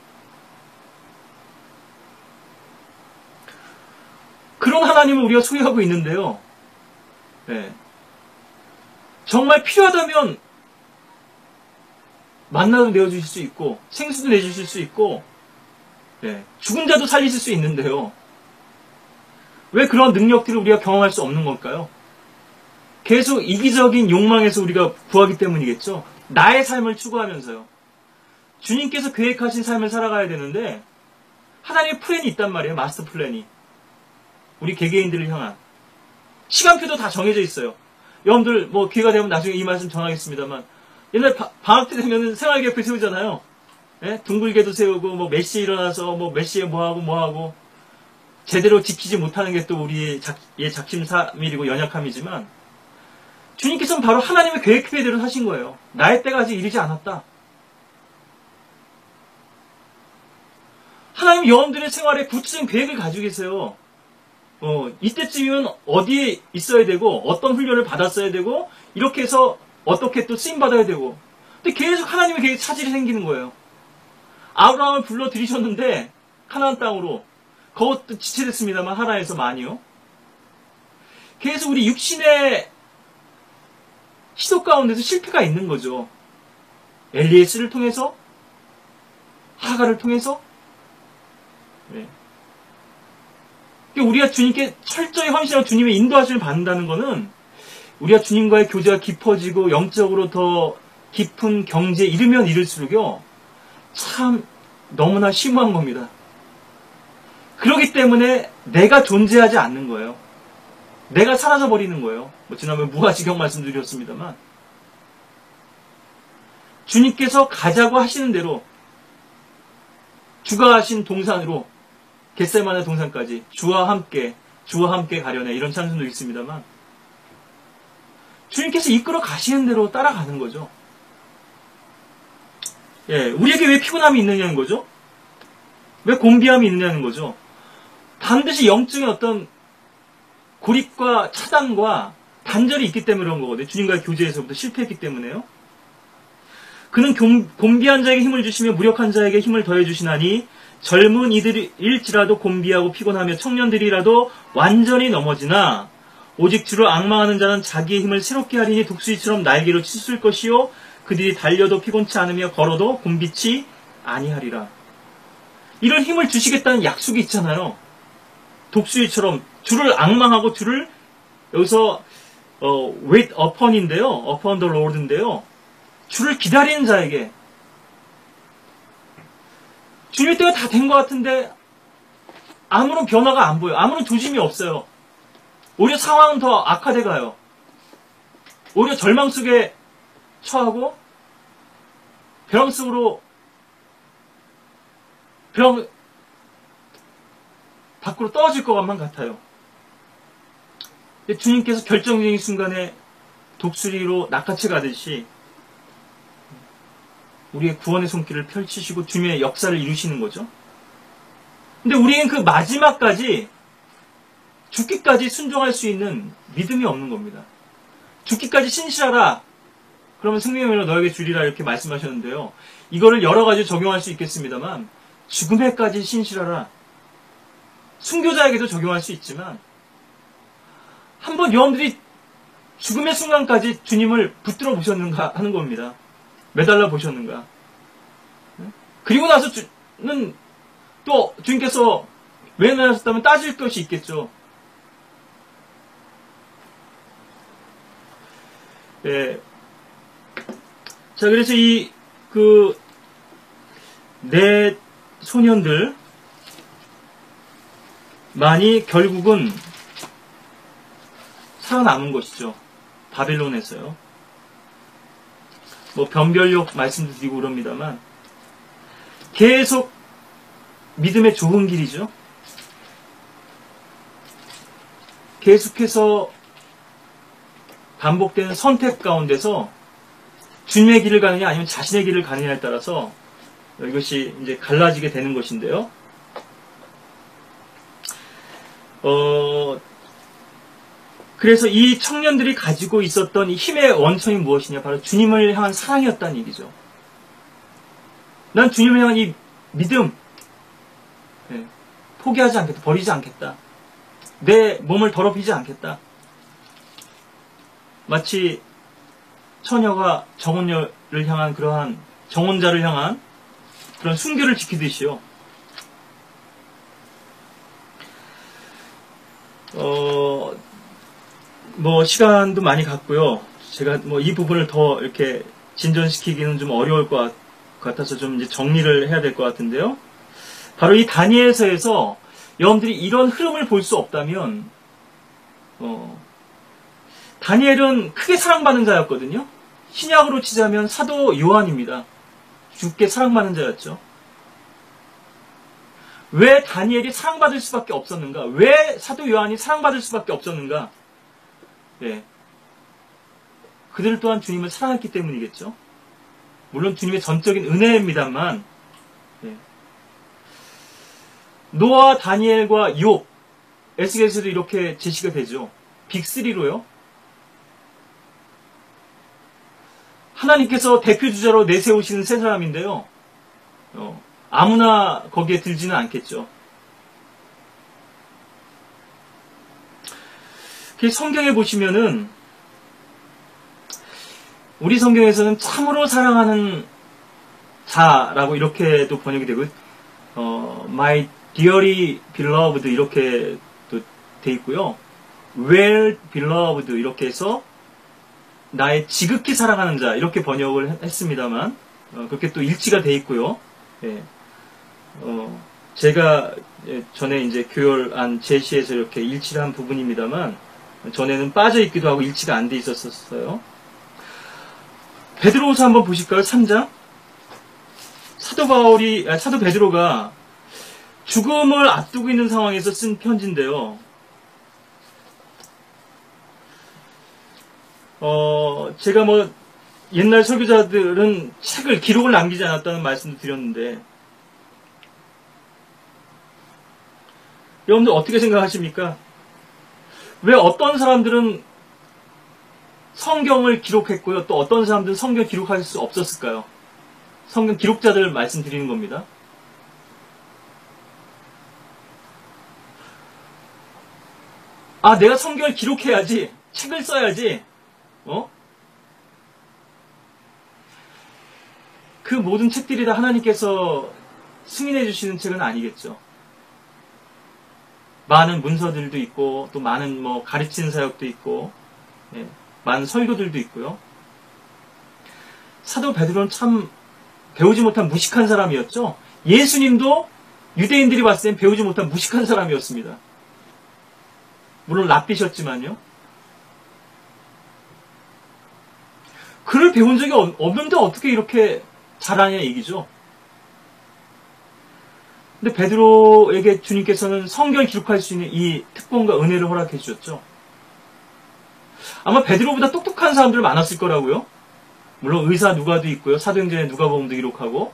그런 하나님을 우리가 소유하고 있는데요. 네. 정말 필요하다면 만나도 내어주실 수 있고 생수도 내주실 수 있고, 네. 죽은 자도 살리실 수 있는데요. 왜 그런 능력들을 우리가 경험할 수 없는 걸까요? 계속 이기적인 욕망에서 우리가 구하기 때문이겠죠. 나의 삶을 추구하면서요. 주님께서 계획하신 삶을 살아가야 되는데 하나님의 플랜이 있단 말이에요. 마스터 플랜이. 우리 개개인들을 향한. 시간표도 다 정해져 있어요. 여러분들 뭐 기회가 되면 나중에 이 말씀 전하겠습니다만, 옛날 방학 때 되면 생활계획표 세우잖아요. 예? 둥글게도 세우고 뭐 몇 시에 일어나서 뭐 몇 시에 뭐하고 제대로 지키지 못하는 게 또 우리의 작심삼일이고 연약함이지만, 주님께서는 바로 하나님의 계획표대로 하신 거예요. 나의 때가 아직 이르지 않았다. 하나님 여러분들의 생활에 구체적인 계획을 가지고 계세요. 이때쯤이면 어디에 있어야 되고, 어떤 훈련을 받았어야 되고, 이렇게 해서 어떻게 또 쓰임받아야 되고. 근데 계속 하나님의 계획 차질이 생기는 거예요. 아브라함을 불러들이셨는데, 가나안 땅으로. 그것도 지체됐습니다만, 하나에서 많이요. 계속 우리 육신의 시도 가운데서 실패가 있는 거죠. 엘리에스를 통해서, 하가를 통해서. 네. 우리가 주님께 철저히 헌신하고 주님의 인도하심을 받는다는 것은 우리가 주님과의 교제가 깊어지고 영적으로 더 깊은 경지에 이르면 이를수록요, 참 너무나 심오한 겁니다. 그렇기 때문에 내가 존재하지 않는 거예요. 내가 사라져버리는 거예요. 뭐 지난번에 무아지경 말씀드렸습니다만, 주님께서 가자고 하시는 대로 주가 하신 동산으로, 겟세마네 동산까지 주와 함께 가려내, 이런 찬송도 있습니다만, 주님께서 이끌어 가시는 대로 따라가는 거죠. 예, 우리에게 왜 피곤함이 있느냐는 거죠. 왜 곤비함이 있느냐는 거죠. 반드시 영적인 어떤 고립과 차단과 단절이 있기 때문에 그런 거거든요. 주님과의 교제에서부터 실패했기 때문에요. 그는 곤비한 자에게 힘을 주시며 무력한 자에게 힘을 더해 주시나니 젊은 이들일지라도 곤비하고 피곤하며 청년들이라도 완전히 넘어지나 오직 주를 앙망하는 자는 자기의 힘을 새롭게 하리니 독수리처럼 날개로 치술 것이요 그들이 달려도 피곤치 않으며 걸어도 곤비치 아니하리라. 이런 힘을 주시겠다는 약속이 있잖아요. 독수리처럼 주를 앙망하고 주를 여기서 wait upon인데요. upon the Lord인데요. 주를 기다리는 자에게 주님의 때가 다 된 것 같은데 아무런 변화가 안 보여요. 아무런 조짐이 없어요. 오히려 상황은 더 악화돼 가요. 오히려 절망 속에 처하고 벼랑 속으로 밖으로 떨어질 것만 같아요. 주님께서 결정적인 순간에 독수리로 낚아채 가듯이 우리의 구원의 손길을 펼치시고 주님의 역사를 이루시는 거죠. 근데 우리는 그 마지막까지 죽기까지 순종할 수 있는 믿음이 없는 겁니다. 죽기까지 신실하라. 그러면 생명의 은혜로 너에게 주리라 이렇게 말씀하셨는데요. 이거를 여러 가지 적용할 수 있겠습니다만 죽음에까지 신실하라. 순교자에게도 적용할 수 있지만 한번 여러분들이 죽음의 순간까지 주님을 붙들어 보셨는가 하는 겁니다. 매달려 보셨는가. 그리고 나서는 또 주님께서 왜 나셨다면 따질 것이 있겠죠. 예. 자, 그래서 네 소년들 만이 결국은 살아남은 것이죠. 바벨론에서요. 뭐 변별력 말씀도 드리고 그럽니다만 계속 믿음의 좁은 길이죠. 계속해서 반복되는 선택 가운데서 주님의 길을 가느냐 아니면 자신의 길을 가느냐에 따라서 이것이 이제 갈라지게 되는 것인데요. 그래서 이 청년들이 가지고 있었던 이 힘의 원천이 무엇이냐? 바로 주님을 향한 사랑이었다는 얘기죠. 난 주님을 향한 이 믿음, 포기하지 않겠다, 버리지 않겠다. 내 몸을 더럽히지 않겠다. 마치 처녀가 정혼녀를 향한 그러한 정혼자를 향한 그런 순교를 지키듯이요. 뭐 시간도 많이 갔고요. 제가 뭐 이 부분을 더 이렇게 진전시키기는 좀 어려울 것 같아서 좀 이제 정리를 해야 될 것 같은데요. 바로 이 다니엘서에서 여러분들이 이런 흐름을 볼 수 없다면 다니엘은 크게 사랑받는 자였거든요. 신약으로 치자면 사도 요한입니다. 주께 사랑받는 자였죠. 왜 다니엘이 사랑받을 수밖에 없었는가? 왜 사도 요한이 사랑받을 수밖에 없었는가? 예. 그들 또한 주님을 사랑했기 때문이겠죠. 물론 주님의 전적인 은혜입니다만, 예. 노아, 다니엘과 욥, 에스겔에서도 이렇게 제시가 되죠. 빅3로요. 하나님께서 대표주자로 내세우시는 세 사람인데요. 아무나 거기에 들지는 않겠죠. 성경에 보시면은 우리 성경에서는 참으로 사랑하는 자라고 이렇게도 번역이 되고 my dearly beloved 이렇게 또 돼 있고요. well beloved 이렇게 해서 나의 지극히 사랑하는 자 이렇게 번역을 했습니다만 그렇게 또 일치가 돼 있고요. 예. 제가 전에 이제 교열안 제시에서 이렇게 일치를 한 부분입니다만 전에는 빠져 있기도 하고 일치가 안 돼 있었어요. 베드로후서 한번 보실까요? 3장. 사도 베드로가 죽음을 앞두고 있는 상황에서 쓴 편지인데요. 제가 뭐 옛날 설교자들은 기록을 남기지 않았다는 말씀도 드렸는데 여러분들 어떻게 생각하십니까? 왜 어떤 사람들은 성경을 기록했고요. 또 어떤 사람들은 성경을 기록할 수 없었을까요? 성경 기록자들 말씀드리는 겁니다. 아, 내가 성경을 기록해야지. 책을 써야지. 그 모든 책들이 다 하나님께서 승인해 주시는 책은 아니겠죠. 많은 문서들도 있고, 또 많은 가르치는 사역도 있고, 많은 설교들도 있고요. 사도 베드로는 참 배우지 못한 무식한 사람이었죠. 예수님도 유대인들이 봤을 땐 배우지 못한 무식한 사람이었습니다. 물론 랍비셨지만요. 글을 배운 적이 없는데 어떻게 이렇게 잘하냐 얘기죠. 근데 베드로에게 주님께서는 성경을 기록할 수 있는 이 특권과 은혜를 허락해 주셨죠. 아마 베드로보다 똑똑한 사람들 많았을 거라고요. 물론 의사 누가도 있고요. 사도행전에 누가복음도 기록하고,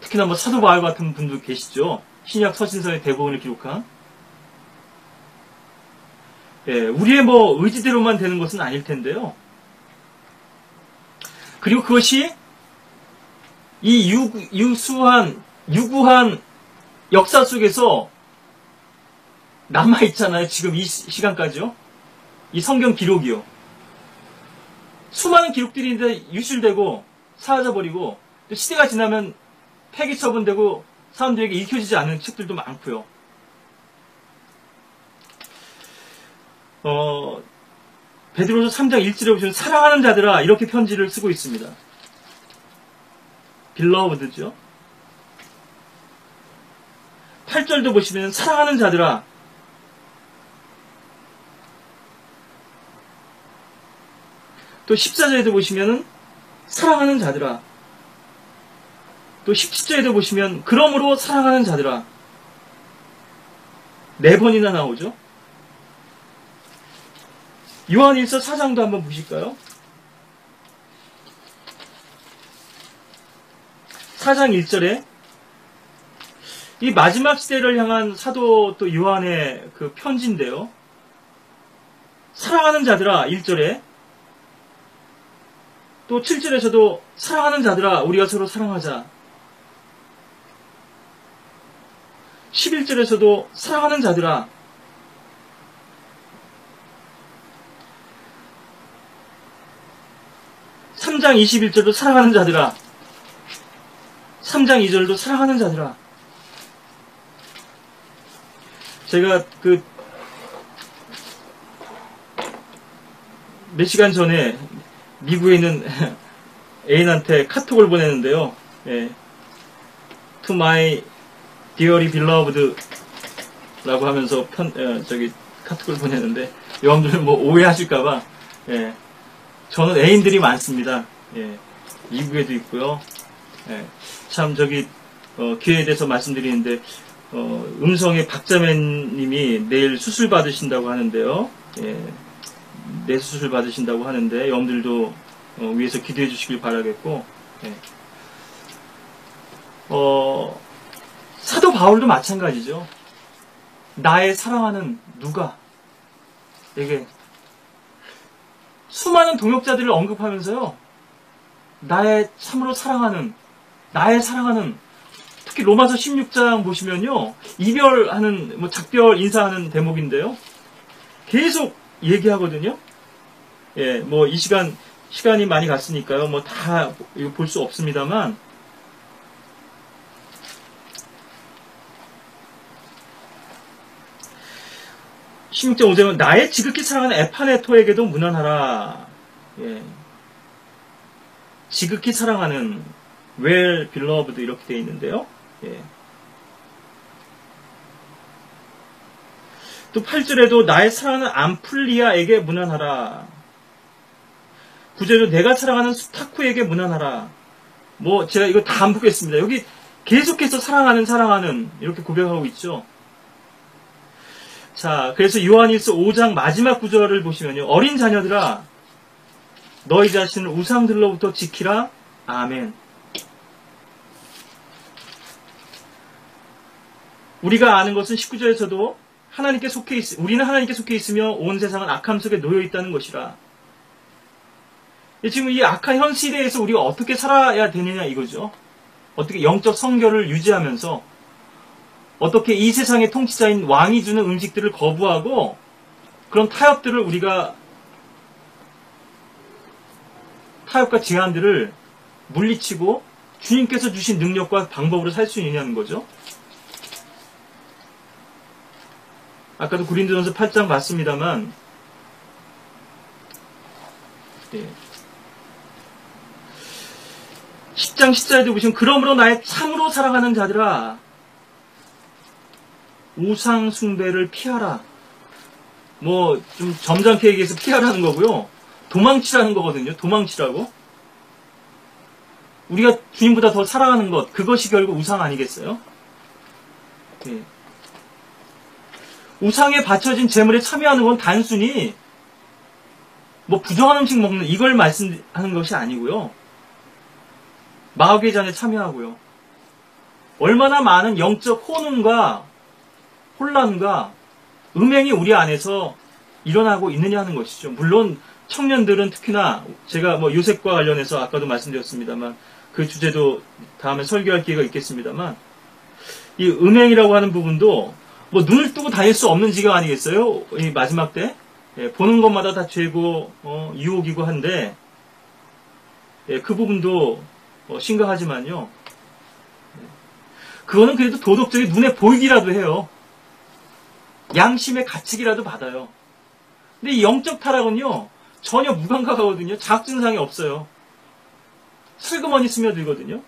특히나 사도 바울 같은 분도 계시죠. 신약 서신서의 대부분을 기록한. 우리의 의지대로만 되는 것은 아닐 텐데요. 그리고 그것이 이 유구한 역사 속에서 남아있잖아요. 지금 이 시간까지요. 이 성경 기록이요. 수많은 기록들이 이제 유실되고 사라져버리고, 시대가 지나면 폐기 처분되고 사람들에게 읽혀지지 않는 책들도 많고요. 베드로서 3장 1절에 보시면 사랑하는 자들아 이렇게 편지를 쓰고 있습니다. 빌러브드죠. 8절도 보시면 사랑하는 자들아, 또 14절에도 보시면 사랑하는 자들아, 또 17절에도 보시면 그러므로 사랑하는 자들아, 4번이나 나오죠. 요한일서 4장도 한번 보실까요? 4장 1절에 이 마지막 시대를 향한 사도 또 요한의 그 편지인데요. 사랑하는 자들아 1절에, 또 7절에서도 사랑하는 자들아 우리가 서로 사랑하자. 11절에서도 사랑하는 자들아, 3장 21절도 사랑하는 자들아, 3장 2절도 사랑하는 자들아. 제가 몇 시간 전에 미국에 있는 애인한테 카톡을 보냈는데요. To my dearly beloved 라고 하면서 카톡을 보냈는데, 여러분들 오해하실까봐, 저는 애인들이 많습니다. 미국에도 있고요. 참 기회에 대해서 말씀드리는데, 음성의 박자매님이 내일 수술 받으신다고 하는데요. 뇌 수술 받으신다고 하는데, 여러분들도 위해서 기도해 주시길 바라겠고, 사도 바울도 마찬가지죠. 나의 사랑하는 누가에게 수많은 동역자들을 언급하면서요, 나의 참으로 사랑하는, 나의 사랑하는, 특히 로마서 16장 보시면요, 이별하는, 작별 인사하는 대목인데요, 계속 얘기하거든요. 이 시간이 많이 갔으니까요, 다 볼 수 없습니다만, 16장 5절은 나의 지극히 사랑하는 에파네토에게도 문안하라. 지극히 사랑하는 well beloved 이렇게 되어 있는데요. 또 8절에도 나의 사랑하는 암플리아에게 문안하라. 9절에도 내가 사랑하는 스타쿠에게 문안하라. 제가 이거 다 안 보겠습니다. 여기 계속해서 사랑하는 이렇게 고백하고 있죠. 자, 그래서 요한일서 5장 마지막 구절을 보시면요, 어린 자녀들아 너희 자신을 우상들로부터 지키라. 아멘. 우리가 아는 것은 19절에서도 우리는 하나님께 속해 있으며 온 세상은 악함 속에 놓여 있다는 것이라. 지금 이 악한 현 시대에서 우리가 어떻게 살아야 되느냐 이거죠. 어떻게 영적 성결을 유지하면서 어떻게 이 세상의 통치자인 왕이 주는 음식들을 거부하고 그런 타협과 제한들을 물리치고 주님께서 주신 능력과 방법으로 살 수 있느냐는 거죠. 아까도 고린도전서 8장 봤습니다만 10장 14절에 보시면 그러므로 나의 참으로 사랑하는 자들아 우상 숭배를 피하라. 뭐 좀 점잖게 얘기해서 피하라는 거고요. 도망치라는 거거든요. 도망치라고. 우리가 주님보다 더 사랑하는 것, 그것이 결국 우상 아니겠어요? 예. 우상에 바쳐진 제물에 참여하는 건 단순히 뭐 부정한 음식 먹는 이걸 말씀하는 것이 아니고요. 마귀의 잔에 참여하고요. 얼마나 많은 영적 혼돈과 혼란과 음행이 우리 안에서 일어나고 있느냐 하는 것이죠. 물론 청년들은 특히나 제가 뭐 요셉과 관련해서 아까도 말씀드렸습니다만 그 주제도 다음에 설교할 기회가 있겠습니다만 이 음행이라고 하는 부분도 뭐 눈을 뜨고 다닐 수 없는 지경 아니겠어요? 이 마지막 때 보는 것마다 다 죄고 유혹이고 한데 그 부분도 심각하지만요. 그거는 그래도 도덕적인 눈에 보이기라도 해요. 양심의 가책이라도 받아요. 근데 이 영적 타락은요. 전혀 무감각하거든요. 자학증상이 없어요. 슬그머니 스며들거든요.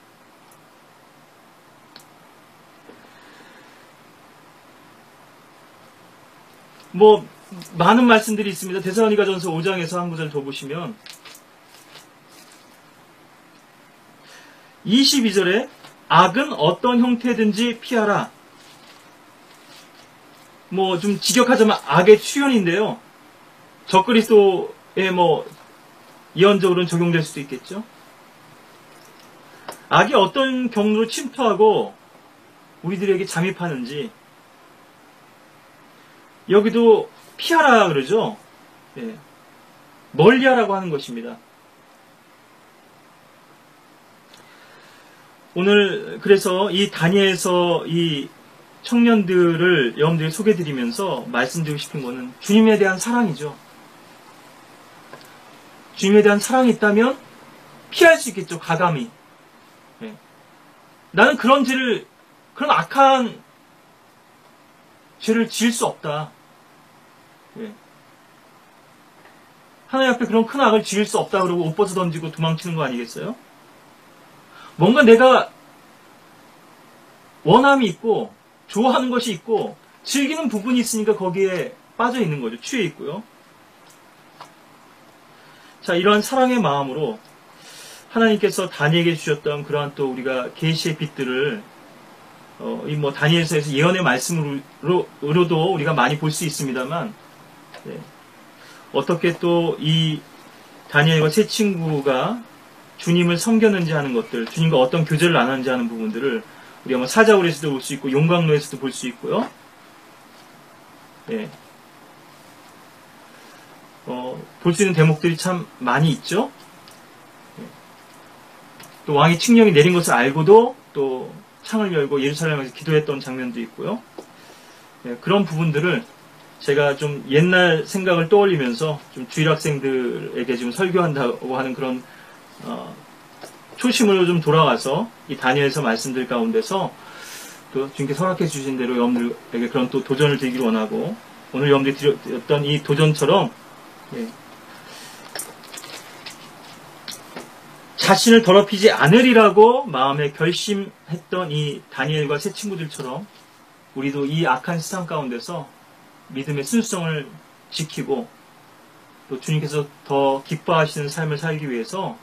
뭐 많은 말씀들이 있습니다. 데살로니가전서 5장에서 한 구절 더 보시면 22절에 악은 어떤 형태든지 피하라. 뭐 좀 직역하자면 악의 출현인데요. 적그리스도에 뭐 이언적으로는 적용될 수도 있겠죠. 악이 어떤 경로로 침투하고 우리들에게 잠입하는지 여기도 피하라 그러죠. 예. 멀리하라고 하는 것입니다. 오늘 그래서 이 다니엘서 이 청년들을 여러분들이 소개해드리면서 말씀드리고 싶은 것은 주님에 대한 사랑이죠. 주님에 대한 사랑이 있다면 피할 수 있겠죠. 가감히. 예. 나는 그런 악한 죄를 지을 수 없다. 예. 하나님 앞에 그런 큰 악을 지을 수 없다 그러고 옷 벗어 던지고 도망치는 거 아니겠어요? 뭔가 내가 원함이 있고 좋아하는 것이 있고 즐기는 부분이 있으니까 거기에 빠져 있는 거죠. 취해 있고요. 자, 이러한 사랑의 마음으로 하나님께서 다니엘에게 주셨던 그러한 또 우리가 계시의 빛들을 이 뭐 다니엘서에서 예언의 말씀으로도 우리가 많이 볼 수 있습니다만 네. 어떻게 또 이 다니엘과 세 친구가 주님을 섬겼는지 하는 것들, 주님과 어떤 교제를 나눴는지 하는 부분들을 우리가 뭐 사자굴에서도 볼 수 있고 용광로에서도 볼 수 있고요. 네. 볼 수 있는 대목들이 참 많이 있죠. 네. 또 왕이 칙령이 내린 것을 알고도 또 창을 열고 예루살렘에서 기도했던 장면도 있고요. 네. 그런 부분들을 제가 좀 옛날 생각을 떠올리면서 좀 주일학생들에게 지금 설교한다고 하는 그런 초심으로 좀 돌아와서 이 다니엘서 말씀들 가운데서 또 주님께서 허락해 주신 대로 여러분들에게 그런 또 도전을 드리기를 원하고 오늘 여러분들이 드렸던 이 도전처럼 예, 자신을 더럽히지 않으리라고 마음에 결심했던 이 다니엘과 세 친구들처럼 우리도 이 악한 세상 가운데서 믿음의 순수성을 지키고 또 주님께서 더 기뻐하시는 삶을 살기 위해서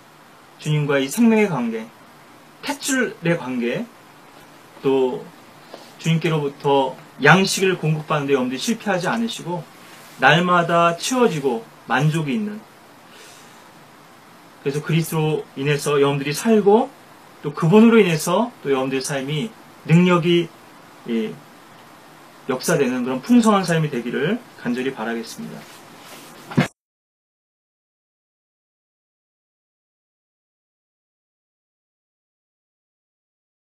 주님과의 생명의 관계, 탯줄의 관계, 또 주님께로부터 양식을 공급받는 데 여러분들이 실패하지 않으시고 날마다 채워지고 만족이 있는 그래서 그리스도로 인해서 여러분들이 살고 또 그분으로 인해서 또 여러분들의 삶이 능력이 역사되는 그런 풍성한 삶이 되기를 간절히 바라겠습니다.